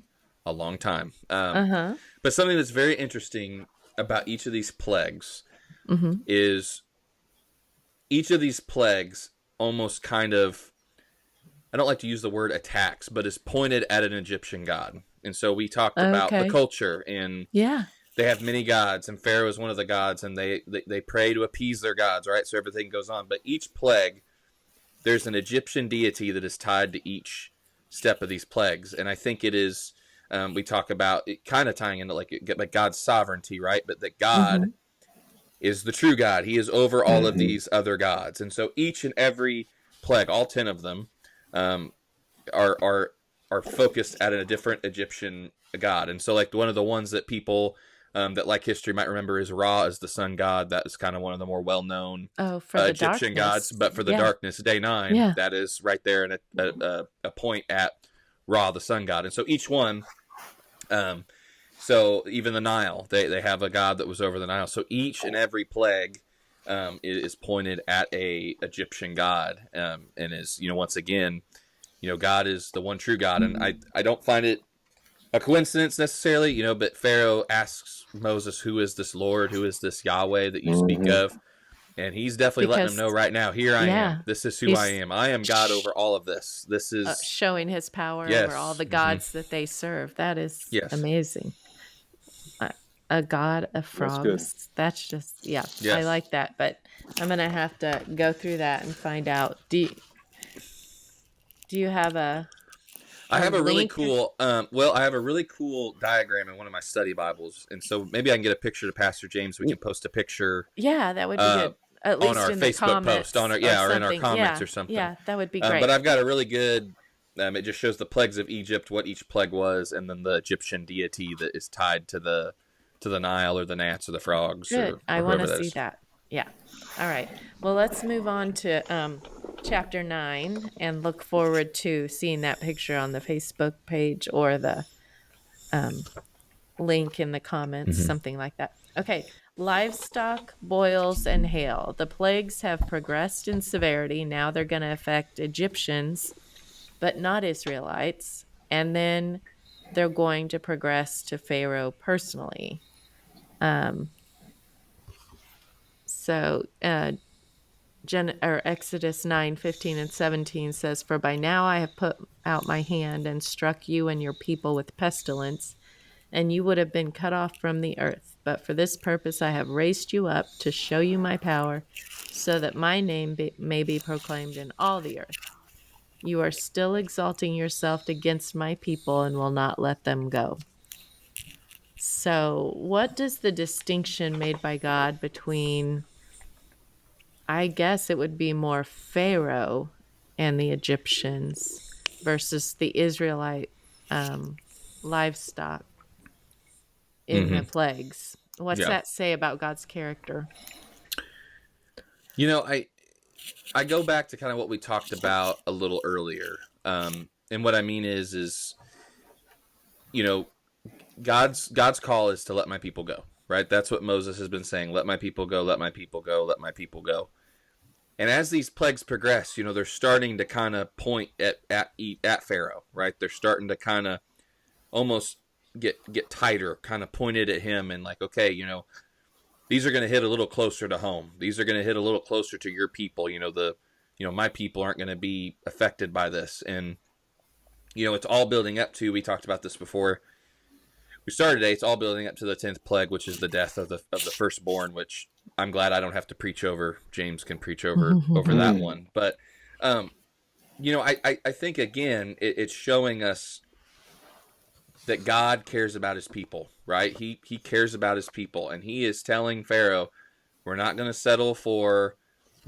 a long time. Uh-huh. But something that's very interesting about each of these plagues Mm-hmm. is each of these plagues almost kind of, I don't like to use the word attacks, but is pointed at an Egyptian god. And so we talked about the Okay. culture, and Yeah. they have many gods, and Pharaoh is one of the gods, and they pray to appease their gods, right? So everything goes on. But each plague, there's an Egyptian deity that is tied to each step of these plagues. And I think it is, we talk about it kind of tying into like God's sovereignty, right? But that God Mm-hmm. is the true God. He is over all of Mm-hmm. these other gods. And so each and every plague, all 10 of them, um, are focused at a different Egyptian god. And so like one of the ones that people that like history might remember is Ra as the sun god. That is kind of one of the more well-known Oh, for the Egyptian gods. darkness. But for the Yeah. darkness, day 9, Yeah. that is right there in a point at Ra, the sun god. And so each one, so even the Nile, they have a god that was over the Nile. So each and every plague is pointed at a Egyptian god, and is, you know, once again, you know, God is the one true God. And I don't find it a coincidence necessarily, you know, but Pharaoh asks Moses, who is this Lord? Who is this Yahweh that you speak Mm-hmm. of? And he's definitely letting them Because know right now, here I am. yeah, This is who I he's am. I am God over all of this. This is, showing his power over all yes. the Mm-hmm. gods that they serve. That is Yes. amazing. A god of That's good. frogs. That's just, yeah, I Yes. like that. But I'm gonna have to go through that and find out. Do you have I a have a really link? cool, I have a really cool diagram in one of my study Bibles. And so maybe I can get a picture to Pastor James. We can post a picture Yeah, that would be uh, good. At on least our in the Facebook post, comments or or in our something. comments Yeah, or something. yeah, that would be But great. I've got a really good. It just shows the plagues of Egypt, what each plague was, and then the Egyptian deity that is tied to the Nile or the gnats or the frogs Good. I or want whoever to that see is. that. Yeah. All right. Well, let's move on to chapter 9 and look forward to seeing that picture on the Facebook page or the link in the comments, Mm-hmm. something like that. Okay. Livestock, boils, and hail. The plagues have progressed in severity. Now they're going to affect Egyptians, but not Israelites. And then they're going to progress to Pharaoh personally. So Exodus 9:15 and 17 says, "For by now I have put out my hand and struck you and your people with pestilence, and you would have been cut off from the earth. But for this purpose I have raised you up to show you my power, so that my name may be proclaimed in all the earth." You are still exalting yourself against my people and will not let them go. So, what does the distinction made by God between, I guess it would be more Pharaoh and the Egyptians versus the Israelite um, livestock in the Mm-hmm. plagues? What's Yeah. that say about God's character? You know, I go back to kind of what we talked about a little earlier. And what I mean is, you know, God's call is to let my people go, right? That's what Moses has been saying. Let my people go, let my people go, let my people go. And as these plagues progress, you know, they're starting to kind of point at Pharaoh, right? They're starting to kind of almost get tighter, kind of pointed at him and like, okay, you know, these are going to hit a little closer to home. These are going to hit a little closer to your people. My people aren't going to be affected by this. And, you know, it's all building up to, we talked about this before we started today, it's all building up to the 10th plague, which is the death of the firstborn, which I'm glad I don't have to preach over. James can preach over that Mm. one. But, um, you know, I think, again, it's showing us that God cares about his people, right? He cares about his people. And he is telling Pharaoh, we're not going to settle for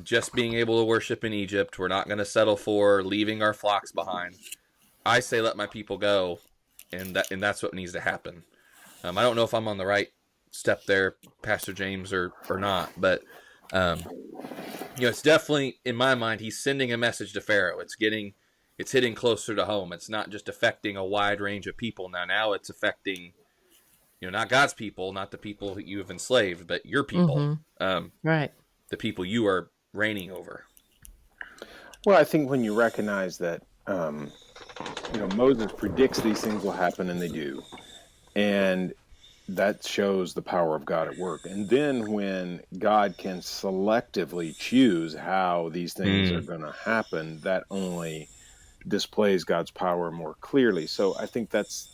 just being able to worship in Egypt. We're not going to settle for leaving our flocks behind. I say, let my people go, and that's what needs to happen. I don't know if I'm on the right step there, Pastor James, or not, but you know, it's definitely in my mind he's sending a message to Pharaoh. It's hitting closer to home. It's not just affecting a wide range of people now. Now it's affecting, you know, not God's people, not the people that you have enslaved, but your people, Mm-hmm. Right. the people you are reigning over. Well, I think when you recognize that, Moses predicts these things will happen, and they do, and that shows the power of God at work. And then when God can selectively choose how these things are Mm, going to happen, that only displays God's power more clearly. So I think that's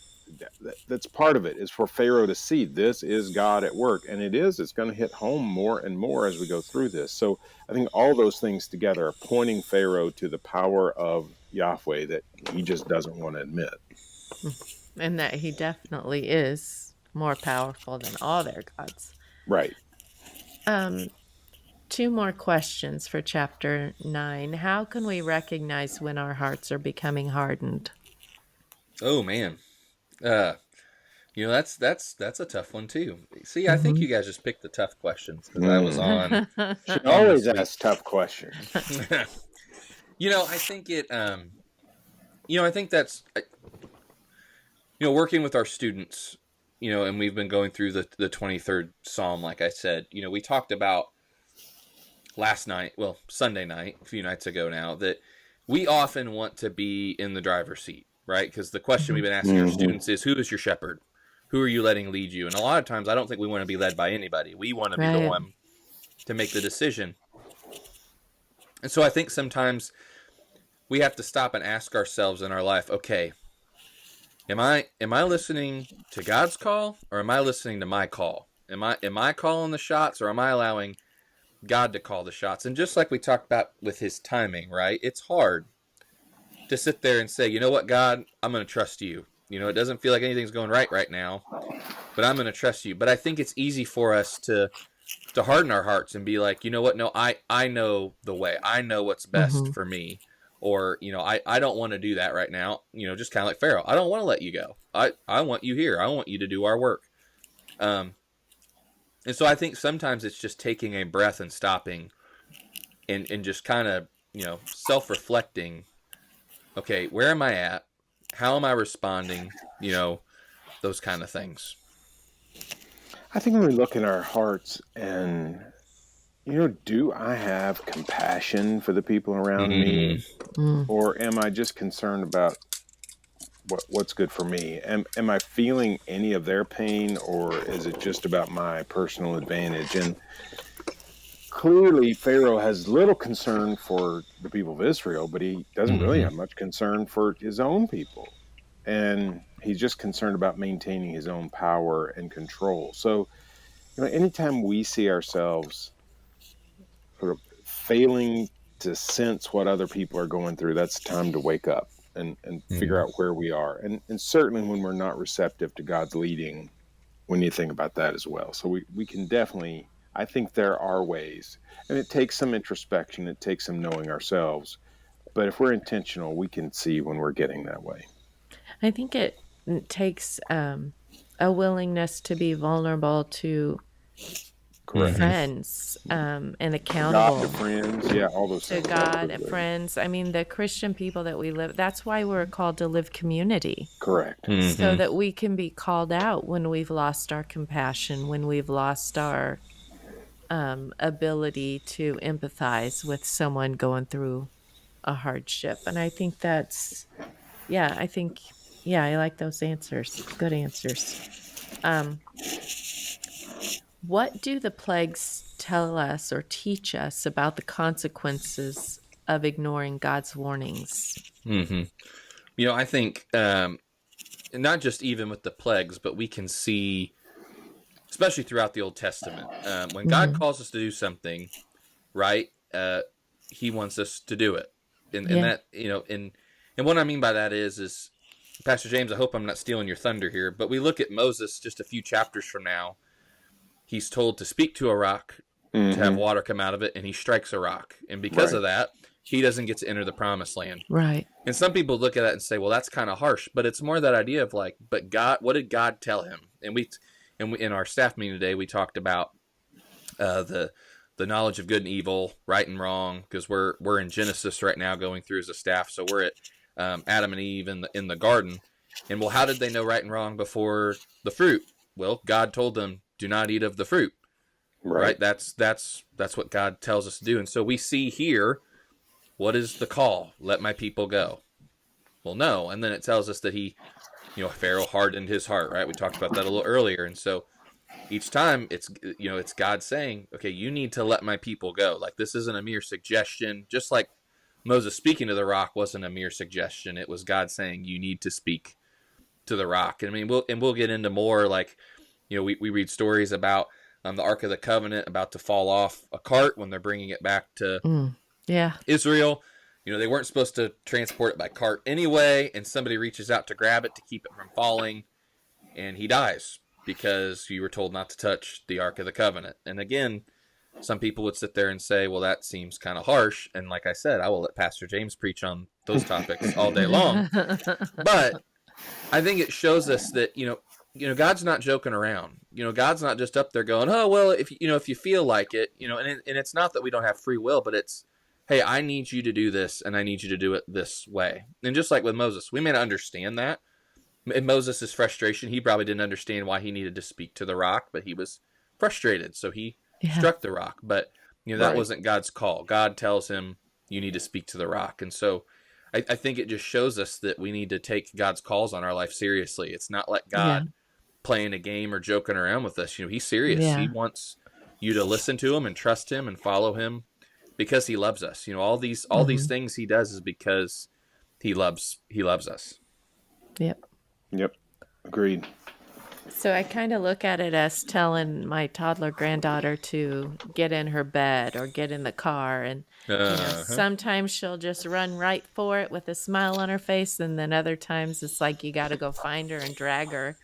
part of it, is for Pharaoh to see this is God at work, and it's going to hit home more and more as we go through this. So I think all those things together are pointing Pharaoh to the power of Yahweh that he just doesn't want to admit. And that he definitely is more powerful than all their gods. Right. Um, Two more questions for chapter 9. How can we recognize when our hearts are becoming hardened? oh man, uh, you know, that's a tough one too. See, I think Mm-hmm. you guys just picked the tough questions because I was Mm. Should on always this week. ask tough questions. You know, I think I think that's, you know, working with our students, you know, and we've been going through the 23rd Psalm, like I said, you know, we talked about Sunday night, a few nights ago now, that we often want to be in the driver's seat, right? Because the question we've been asking our Hmm. students is, who is your shepherd? Who are you letting lead you? And a lot of times, I don't think we want to be led by anybody. We want to be the Right. one to make the decision. And so I think sometimes we have to stop and ask ourselves in our life, okay, am I listening to God's call, or am I listening to my call? Am I calling the shots, or am I allowing God to call the shots? And just like we talked about with his timing, right? It's hard to sit there and say, you know what, God, I'm going to trust you. You know, it doesn't feel like anything's going right now, but I'm going to trust you. But I think it's easy for us to harden our hearts and be like, you know what, no, I know the way. I know what's best Mm-hmm. for me. Or, you know, I don't want to do that right now. You know, just kind of like Pharaoh. I don't want to let you go. I want you here. I want you to do our work. Um, and so I think sometimes it's just taking a breath and stopping and just kind of, you know, self-reflecting. Okay, where am I at? How am I responding? You know, those kind of things. I think when we look in our hearts and, do I have compassion for the people around Mm, me? Or am I just concerned about what's good for me? Am I feeling any of their pain, or is it just about my personal advantage? And clearly, Pharaoh has little concern for the people of Israel, but he doesn't really mm-hmm. have much concern for his own people. And he's just concerned about maintaining his own power and control. So, anytime we see ourselves sort of failing to sense what other people are going through, that's time to wake up and figure out where we are. And certainly when we're not receptive to God's leading, when you think about that as well. So we can definitely, I think there are ways, and it takes some introspection, it takes some knowing ourselves. But if we're intentional, we can see when we're getting that way. I think it takes a willingness to be vulnerable to Correct. friends and God, to accountable friends, yeah, all those to things. God, Absolutely. friends. I mean, the Christian people that we live, that's why we're called to live community, Correct. so that we can be called out when we've lost our compassion, when we've lost our ability to empathize with someone going through a hardship. And I think that's, yeah, I think, yeah, I like those answers. Good answers. What do the plagues tell us or teach us about the consequences of ignoring God's warnings? I think not just even with the plagues, but we can see, especially throughout the Old Testament, when God calls us to do something, right? He wants us to do it, and Yeah. that and what I mean by that is Pastor James, I hope I'm not stealing your thunder here, but we look at Moses just a few chapters from now. He's told to speak to a rock to have water come out of it, and he strikes a rock, and because of that, he doesn't get to enter the promised land. Right. And some people look at that and say, well, that's kind of harsh, but it's more that idea of like, but God, what did God tell him? And we in our staff meeting today, we talked about the knowledge of good and evil, right and wrong, because we're in Genesis right now going through as a staff. So we're at Adam and Eve in the garden. And well, how did they know right and wrong before the fruit? Well, God told them, do not eat of the fruit. Right? That's what God tells us to do. And so we see here, what is the call? Let my people go. Well, no. And then it tells us that Pharaoh hardened his heart, right? We talked about that a little earlier. And so each time it's God saying, okay, you need to let my people go. Like, this isn't a mere suggestion. Just like Moses speaking to the rock wasn't a mere suggestion. It was God saying, you need to speak to the rock. And I mean, we'll get into more, like, we read stories about the Ark of the Covenant about to fall off a cart when they're bringing it back to Israel. They weren't supposed to transport it by cart anyway, and somebody reaches out to grab it to keep it from falling, and he dies because you were told not to touch the Ark of the Covenant. And again, some people would sit there and say, well, that seems kind of harsh. And like I said, I will let Pastor James preach on those topics all day long. But I think it shows us that, God's not joking around. God's not just up there going, oh, well, if you feel like it, and it's not that we don't have free will, but it's, hey, I need you to do this, and I need you to do it this way. And just like with Moses, we may not understand that. In Moses' frustration, he probably didn't understand why he needed to speak to the rock, but he was frustrated, so he struck the rock. But that wasn't God's call. God tells him, you need to speak to the rock. And so I think it just shows us that we need to take God's calls on our life seriously. It's not like God playing a game or joking around with us. He's serious. Yeah. He wants you to listen to him and trust him and follow him because he loves us. All these things he does is because he loves us. Yep. Agreed. So I kind of look at it as telling my toddler granddaughter to get in her bed or get in the car. And sometimes she'll just run right for it with a smile on her face. And then other times it's like you got to go find her and drag her,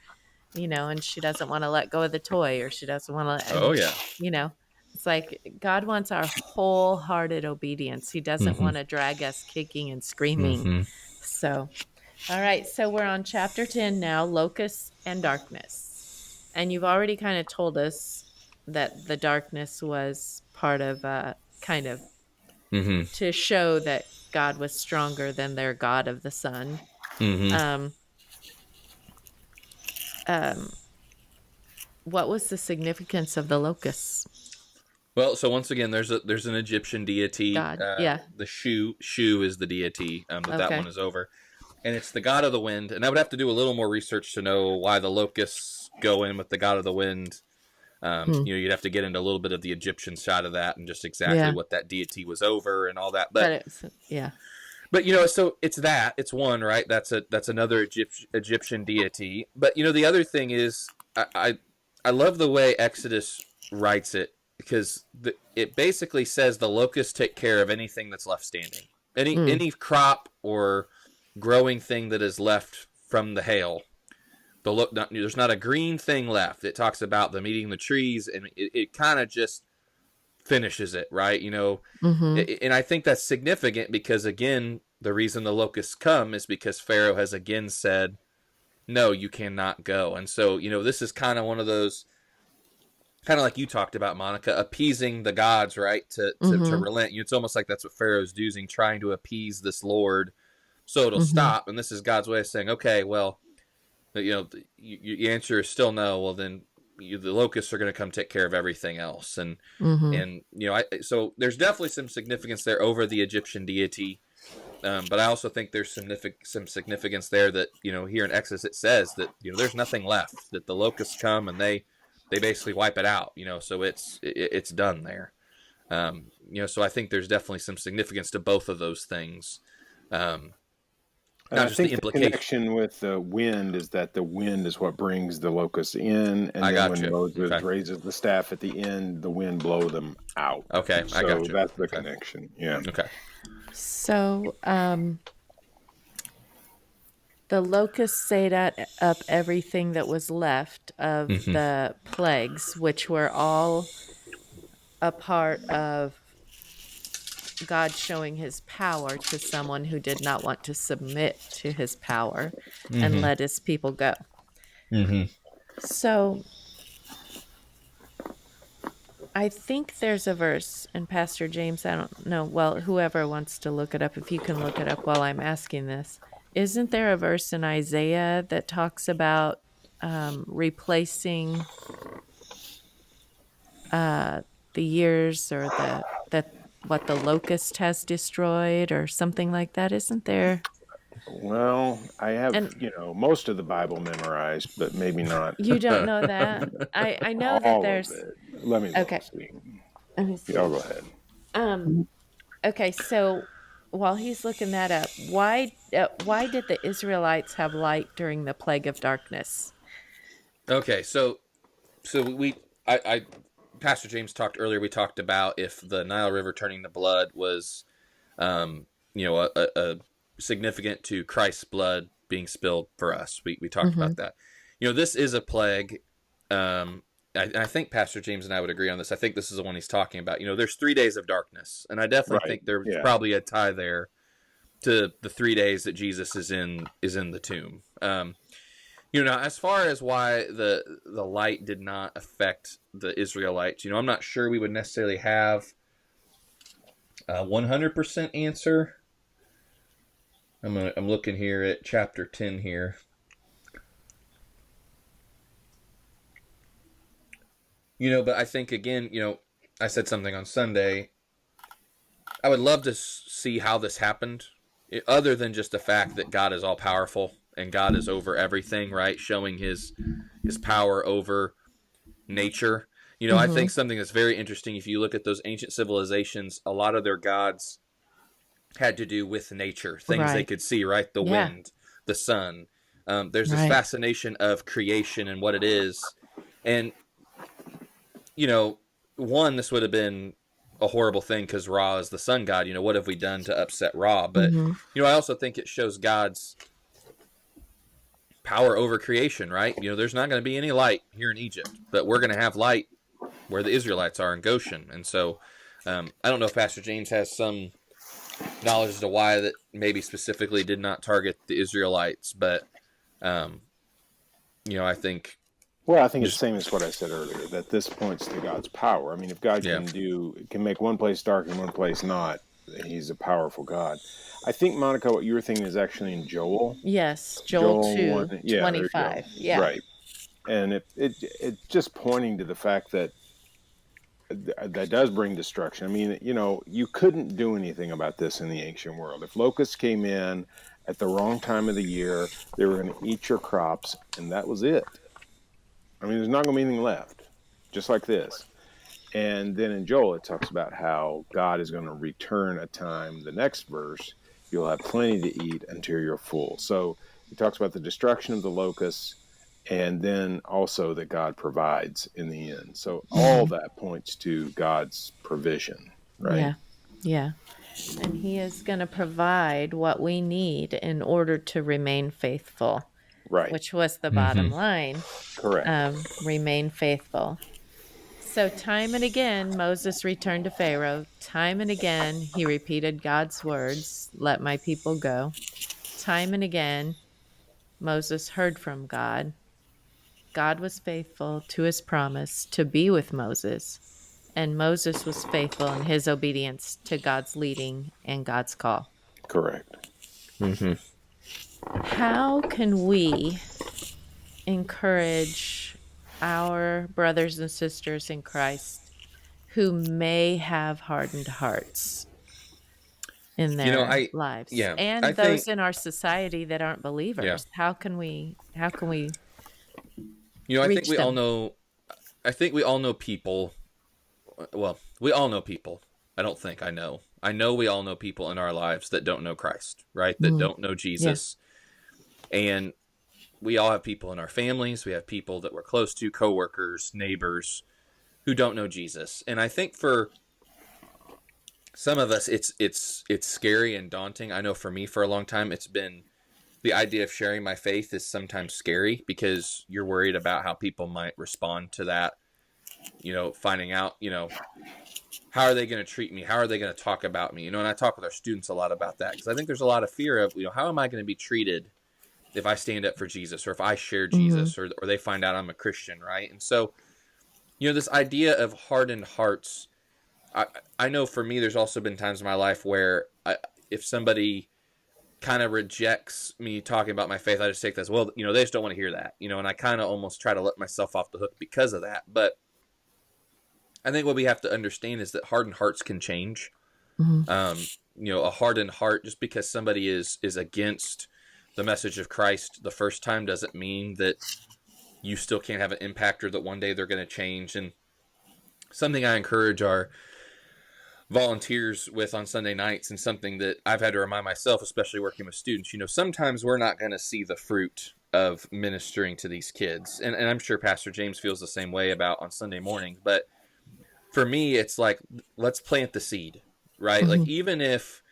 and she doesn't want to let go of the toy, or she doesn't want to, it's like God wants our wholehearted obedience. He doesn't want to drag us kicking and screaming. So... all right, so we're on chapter 10 now, locusts and darkness. And you've already kind of told us that the darkness was part of to show that God was stronger than their God of the sun. What was the significance of the locusts? Well, so once again, there's an Egyptian deity. God, The Shu is the deity, that one is over. And it's the god of the wind. And I would have to do a little more research to know why the locusts go in with the god of the wind. You'd have to get into a little bit of the Egyptian side of that and just exactly what that deity was over and all that. But so it's that. It's one, right? That's another Egyptian deity. But, the other thing is, I love the way Exodus writes it because it basically says the locusts take care of anything that's left standing, Mm. any crop or growing thing that is left from the hail. There's not a green thing left. It talks about them eating the trees, and it kind of just finishes it, right? Mm-hmm. And I think that's significant because, again, the reason the locusts come is because Pharaoh has again said, no, you cannot go. And so, this is kind of one of those, kind of like you talked about, Monica, appeasing the gods, right? To Mm-hmm. relent. It's almost like that's what Pharaoh's doing, trying to appease this Lord so it'll Mm-hmm. stop. And this is God's way of saying, okay, well, your answer is still no. Well, then the locusts are going to come take care of everything else. And Mm-hmm. so there's definitely some significance there over the Egyptian deity. But I also think there's some significance there that, here in Exodus it says that, there's nothing left, that the locusts come and they basically wipe it out, so it's done there. So I think there's definitely some significance to both of those things. And Not I just the think the implication. connection with the wind is that the wind is what brings the locusts in, and I then got when you. Moses Okay. raises the staff at the end, the wind blow them out. Okay. I got So you. that's the Okay. connection. Yeah. Okay. So, the locusts ate up everything that was left of Mm-hmm. the plagues, which were all a part of God showing his power to someone who did not want to submit to his power and Mm-hmm. let his people go. Mm-hmm. So I think there's a verse, and Pastor James, I don't know, well, whoever wants to look it up, if you can look it up while I'm asking this. Isn't there a verse in Isaiah that talks about replacing the years or that what the locust has destroyed or something like that? Isn't there? Well, I have, And most of the Bible memorized, but maybe not you don't know that? I know that all of there's. it. Let me look, Okay, see. let me Y'all see. go ahead. Um, okay, so while he's looking that up, why did the Israelites have light during the plague of darkness? Okay. So I Pastor James talked earlier. We talked about if the Nile River turning to blood was, um, a significant to Christ's blood being spilled for us. We talked Mm-hmm. about that. This is a plague. I think Pastor James and I would agree on this. I think this is the one he's talking about. There's 3 days of darkness, and I definitely Right. think there's Yeah. probably a tie there to the 3 days that Jesus is in the tomb. As far as why the light did not affect the Israelites, I'm not sure we would necessarily have a 100% answer. I'm looking here at chapter 10 here. But I think again, I said something on Sunday. I would love to see how this happened, other than just the fact that God is all powerful and God is over everything, right? Showing his power over nature. I Mm-hmm. think something that's very interesting, if you look at those ancient civilizations, a lot of their gods had to do with nature, things they Right. could see, right? The Yeah. wind, the sun. There's this Right. fascination of creation and what it is. And, one, this would have been a horrible thing because Ra is the sun god. What have we done to upset Ra? But, Mm-hmm. I also think it shows God's power over creation, right? There's not going to be any light here in Egypt, but we're going to have light where the Israelites are in Goshen. And so I don't know if Pastor James has some knowledge as to why that maybe specifically did not target the Israelites, but I think Well, I think it's the just same as what I said earlier, that this points to God's power. I mean, if God yeah. can make one place dark and one place not, he's a powerful God. I think, Monica, what you were thinking is actually in Joel. Yes, Joel Joel 1, 2 yeah, there you go. 25. Yeah. Right. And it's just pointing to the fact that that does bring destruction. I mean, you couldn't do anything about this in the ancient world. If locusts came in at the wrong time of the year, they were going to eat your crops, and that was it. I mean, there's not going to be anything left, just like this. And then in Joel, it talks about how God is going to return a time. The next verse, you'll have plenty to eat until you're full. So he talks about the destruction of the locusts, and then also that God provides in the end. So all Mhm. that points to God's provision, right? Yeah. Yeah. And he is going to provide what we need in order to remain faithful, Right. which was the Mm-hmm. bottom line. Correct. Remain faithful. So, time and again, Moses returned to Pharaoh. Time and again, he repeated God's words, let my people go. Time and again, Moses heard from God. God was faithful to his promise to be with Moses, and Moses was faithful in his obedience to God's leading and God's call. Correct. Mm-hmm. How can we encourage our brothers and sisters in Christ who may have hardened hearts in You know, their I lives yeah, I and think those in our society that aren't yeah. believers? How can we You know, reach them? I think we all know people. Well, we all know people. I don't think I know. I know we all know people in our lives that don't know Christ, right? That Mm, don't know yeah. Jesus. And we all have people in our families. We have people that we're close to, coworkers, neighbors, who don't know Jesus. And I think for some of us it's scary and daunting. I know for me for a long time it's been the idea of sharing my faith is sometimes scary because you're worried about how people might respond to that, finding out, how are they going to treat me? How are they going to talk about me? And I talk with our students a lot about that because I think there's a lot of fear of, how am I going to be treated if I stand up for Jesus or if I share Mhm. Jesus or they find out I'm a Christian, right? And so, this idea of hardened hearts, I, I know for me, there's also been times in my life where if somebody kind of rejects me talking about my faith, I just take this, well, they just don't want to hear that, and I kind of almost try to let myself off the hook because of that. But I think what we have to understand is that hardened hearts can change. Mhm. A hardened heart, just because somebody is against the message of Christ the first time, doesn't mean that you still can't have an impact or that one day they're going to change. And something I encourage our volunteers with on Sunday nights, and something that I've had to remind myself, especially working with students, sometimes we're not going to see the fruit of ministering to these kids. And I'm sure Pastor James feels the same way about on Sunday mornings. But for me, it's like, let's plant the seed, right? Like, Mhm. even if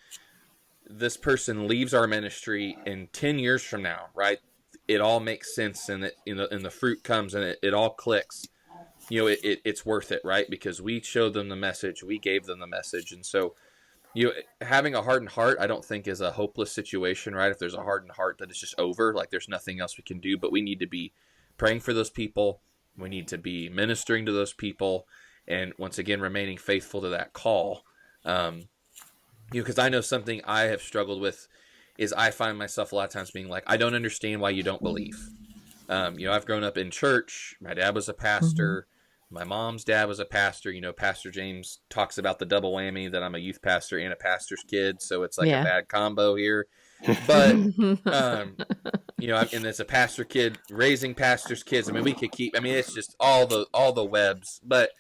this person leaves our ministry in 10 years from now, right? It all makes sense, and and the fruit comes, and it all clicks. It's worth it, right? Because we showed them the message, we gave them the message. And so, having a hardened heart, I don't think is a hopeless situation, right? If there's a hardened heart, that it's just over, like there's nothing else we can do. But we need to be praying for those people. We need to be ministering to those people, and once again, remaining faithful to that call. Because I know something I have struggled with is I find myself a lot of times being like, I don't understand why you don't believe. I've grown up in church. My dad was a Mhm. pastor. My mom's dad was a pastor. Pastor James talks about the double whammy that I'm a youth pastor and a pastor's kid. So it's like a Yeah. bad combo here. But, and it's a pastor kid raising pastor's kids. I mean, we could keep, I mean, it's just all the webs. But,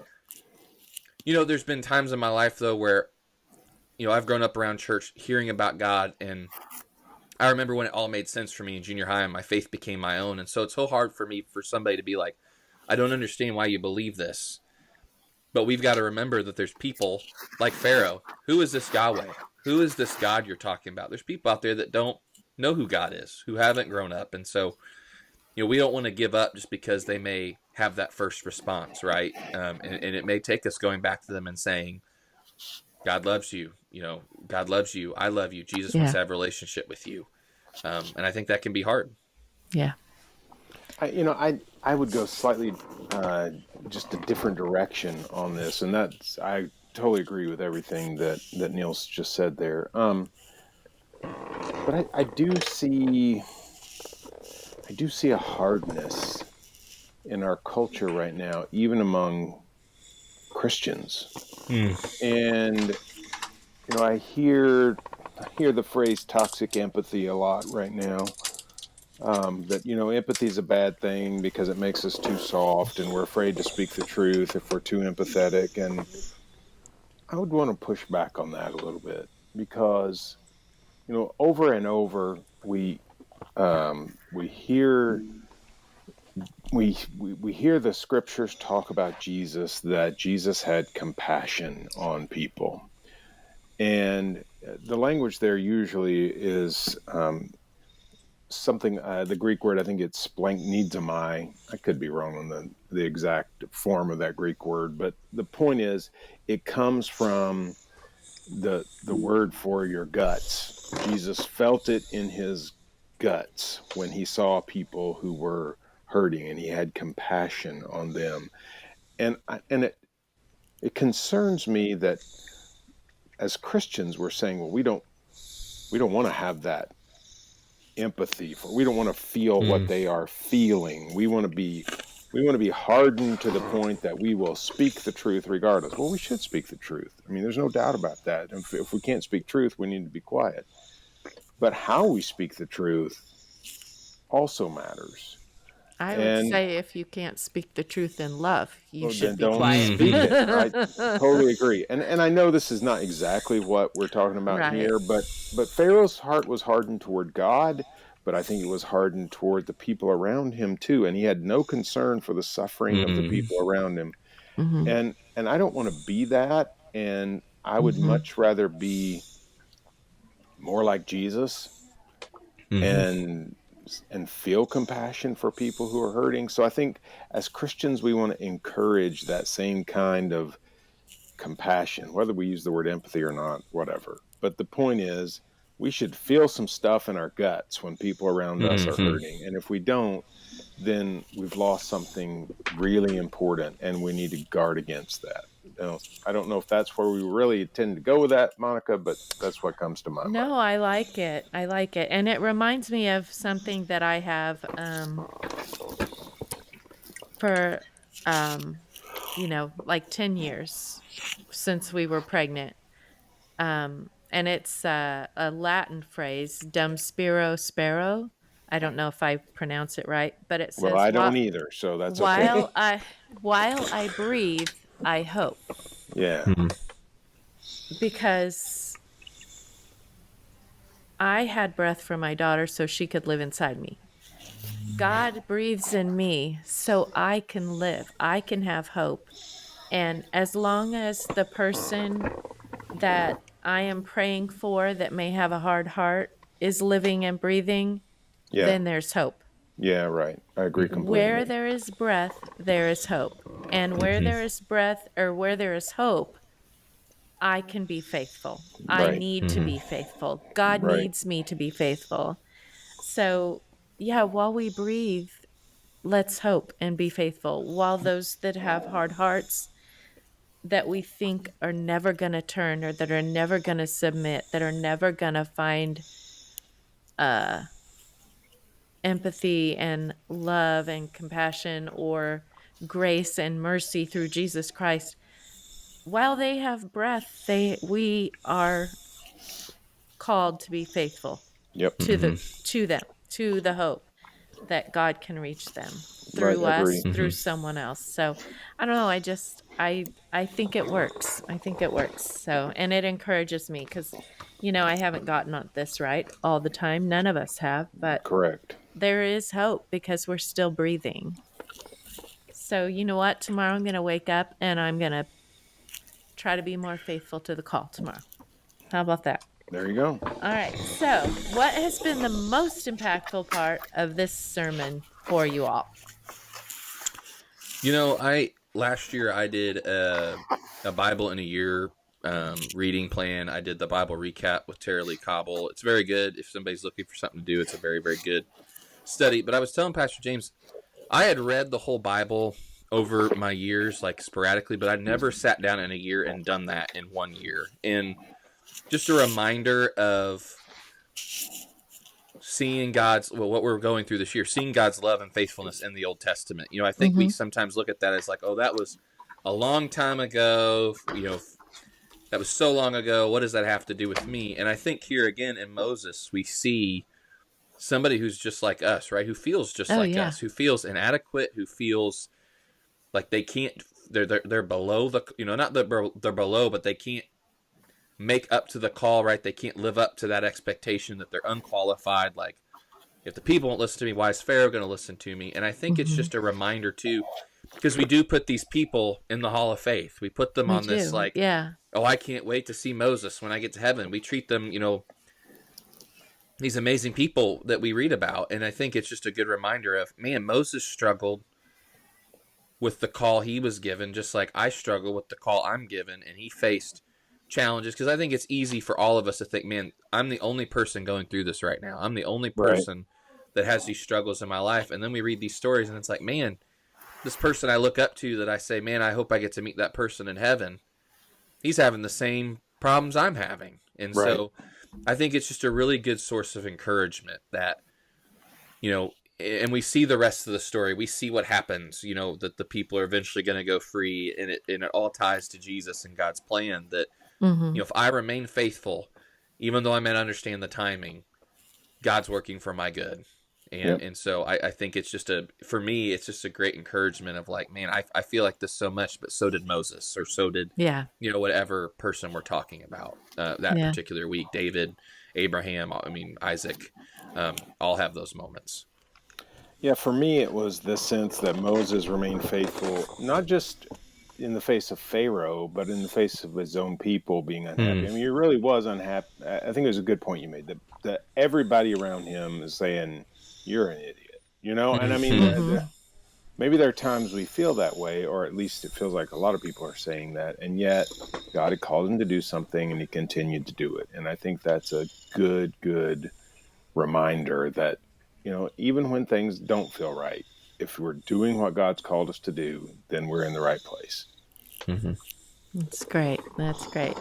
there's been times in my life though where, I've grown up around church hearing about God, and I remember when it all made sense for me in junior high and my faith became my own. And so it's so hard for me for somebody to be like, I don't understand why you believe this. But we've got to remember that there's people like Pharaoh. Who is this Yahweh? Who is this God you're talking about? There's people out there that don't know who God is, who haven't grown up. And so, we don't want to give up just because they may have that first response, right? And it may take us going back to them and saying, God loves you. God loves you. I love you. Jesus wants Yeah. to have a relationship with you. And I think that can be hard. Yeah. I would go slightly uh, just a different direction on this, and I totally agree with everything that Neil's just said there. But I do see a hardness in our culture right now, even among Christians. Hmm. And I hear the phrase toxic empathy a lot right now. That empathy is a bad thing because it makes us too soft, and we're afraid to speak the truth if we're too empathetic. And I would want to push back on that a little bit because over and over we hear we hear the scriptures talk about Jesus, that Jesus had compassion on people. And the language there usually is something, the Greek word, I think it's splanchnizomai. I could be wrong on the exact form of that Greek word, but the point is, it comes from the word for your guts. Jesus felt it in his guts when he saw people who were hurting, and he had compassion on them. And it concerns me that as Christians we're saying, well, we don't want to have that empathy for, we don't want to feel what they are feeling. We want to be hardened to the point that we will speak the truth regardless. Well, we should speak the truth. I mean, there's no doubt about that. If we can't speak truth, we need to be quiet. But how we speak the truth also matters. I would And say if you can't speak the truth in love, you well, should then be don't quiet. speak it. I totally agree. And I know this is not exactly what we're talking about Right. here, but Pharaoh's heart was hardened toward God, but I think it was hardened toward the people around him too, and he had no concern for the suffering of the people around him. Mhm. And I don't want to be that, and I would Mhm. much rather be more like Jesus and feel compassion for people who are hurting. So I think as Christians we want to encourage that same kind of compassion, whether we use the word empathy or not, whatever. But the point is, we should feel some stuff in our guts when people around us are hurting. And if we don't, then we've lost something really important, and we need to guard against that. I don't know if that's where we really tend to go with that, Monica, but that's what comes to my No, mind. I like it. I like it. And it reminds me of something that I have for like 10 years since we were pregnant. And it's a Latin phrase, dum spiro spero. I don't know if I pronounce it right, but it Well, says I don't either, so that's okay. while I while I breathe, I hope, Yeah, because I had breath for my daughter so she could live inside me. God breathes in me so I can live. I can have hope. And as long as the person that I am praying for that may have a hard heart is living and breathing, yeah, then there's hope. yeah, right. I agree Where completely. there is breath, there is hope. And where there is breath or where there is hope, I can be faithful. I Right, need to be faithful. God right. needs me to be faithful. So, yeah, while we breathe, let's hope and be faithful. While those that have hard hearts that we think are never going to turn or that are never going to submit, that are never going to find uh, empathy and love and compassion or grace and mercy through Jesus Christ, while they have breath, we are called to be faithful Yep, to them, to the hope that God can reach them right. through Agree. us, through someone else. So I don't know. I think it works. I think it works. So, and it encourages me because, I haven't gotten this right all the time. None of us have, but Correct. there is hope because we're still breathing. So, you know what? Tomorrow I'm going to wake up and I'm going to try to be more faithful to the call tomorrow. How about that? There you go. All right. So, what has been the most impactful part of this sermon for you all? I last year I did a Bible in a year reading plan. I did the Bible recap with Tara Lee Cobble. It's very good. If somebody's looking for something to do, it's a very, very good study. But I was telling Pastor James, I had read the whole Bible over my years, like sporadically, but I never sat down in a year and done that in 1 year. And just a reminder of seeing what we're going through this year, seeing God's love and faithfulness in the Old Testament. I think we Mm-hmm. sometimes look at that as like, oh, that was a long time ago. That was so long ago. What does that have to do with me? And I think here again in Moses, we see somebody who's just like us, right? Who feels just Oh, like yeah. us, who feels inadequate, who feels like they can't. They're below the. Not that they're below, but they can't make up to the call, right? They can't live up to that expectation, that they're unqualified. Like, If the people won't listen to me, why is Pharaoh going to listen to me? And I think it's Mhm. just a reminder too, because we do put these people in the hall of faith. We put them We on this do. like, Yeah. oh, I can't wait to see Moses when I get to heaven. We treat them, these amazing people that we read about. And I think it's just a good reminder of, man, Moses struggled with the call he was given, just like I struggle with the call I'm given, and he faced challenges. Because I think it's easy for all of us to think, man, I'm the only person going through this right now. I'm the only Right. person that has these struggles in my life. And then we read these stories, and it's like, man, this person I look up to that I say, man, I hope I get to meet that person in heaven. He's having the same problems I'm having. And Right. so I think it's just a really good source of encouragement that, and we see the rest of the story. We see what happens, that the people are eventually going to go free, and it all ties to Jesus and God's plan that, Mhm. if I remain faithful, even though I may not understand the timing, God's working for my good. And Yep. and so I think it's just for me, it's just a great encouragement of like, man, I feel like this so much, but so did Moses, or so did, Yeah. whatever person we're talking about that Yeah. particular week. David, Abraham, Isaac, all have those moments. Yeah, for me, it was the sense that Moses remained faithful, not just in the face of Pharaoh, but in the face of his own people being unhappy. I mean, he really was unhappy. I think it was a good point you made that everybody around him is saying, "You're an idiot," And I mean, Mhm. maybe there are times we feel that way, or at least it feels like a lot of people are saying that, and yet God had called him to do something, and he continued to do it. And I think that's a good reminder that, even when things don't feel right, if we're doing what God's called us to do, then we're in the right place. Mm-hmm. That's great. That's great.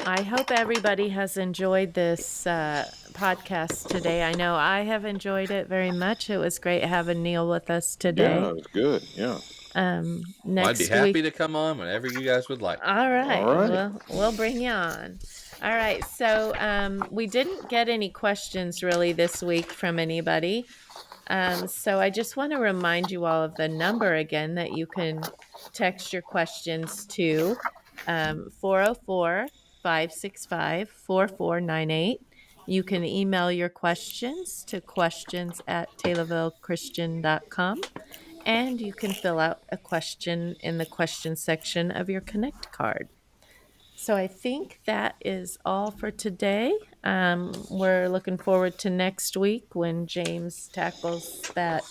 I hope everybody has enjoyed this podcast today. I know I have enjoyed it very much. It was great having Neil with us Yeah, today. it was good. Yeah. Well, I'd be Next week. happy to come on whenever you guys would like. All All right. right. We'll bring you on. All right. So we didn't get any questions really this week from anybody. So I just want to remind you all of the number again that you can text your questions to 404 565 4498. You can email your questions to questions@taylorvillechristian.com. And you can fill out a question in the question section of your Connect card. So I think that is all for today. We're looking forward to next week when James tackles that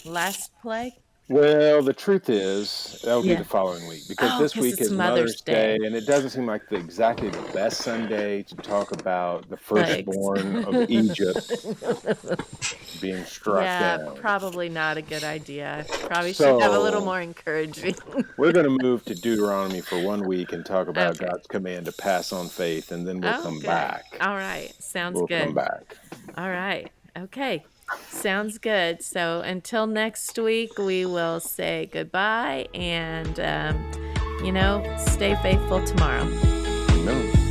last plague. Well, the truth is, that'll be Yeah. the following week, because Oh, this because week it's is Mother's Mother's Day, Day. and it doesn't seem like exactly the best Sunday to talk about the Plagues. firstborn of Egypt being struck Yeah, down. probably not a good idea. Probably should have a little So more encouraging. we're going to move to Deuteronomy for 1 week and talk about Okay. God's command to pass on faith, and then we'll Oh, come good. back. All right. Sounds We'll come good. back. All right. Okay. Sounds good. So until next week, we will say goodbye and, stay faithful tomorrow. Amen.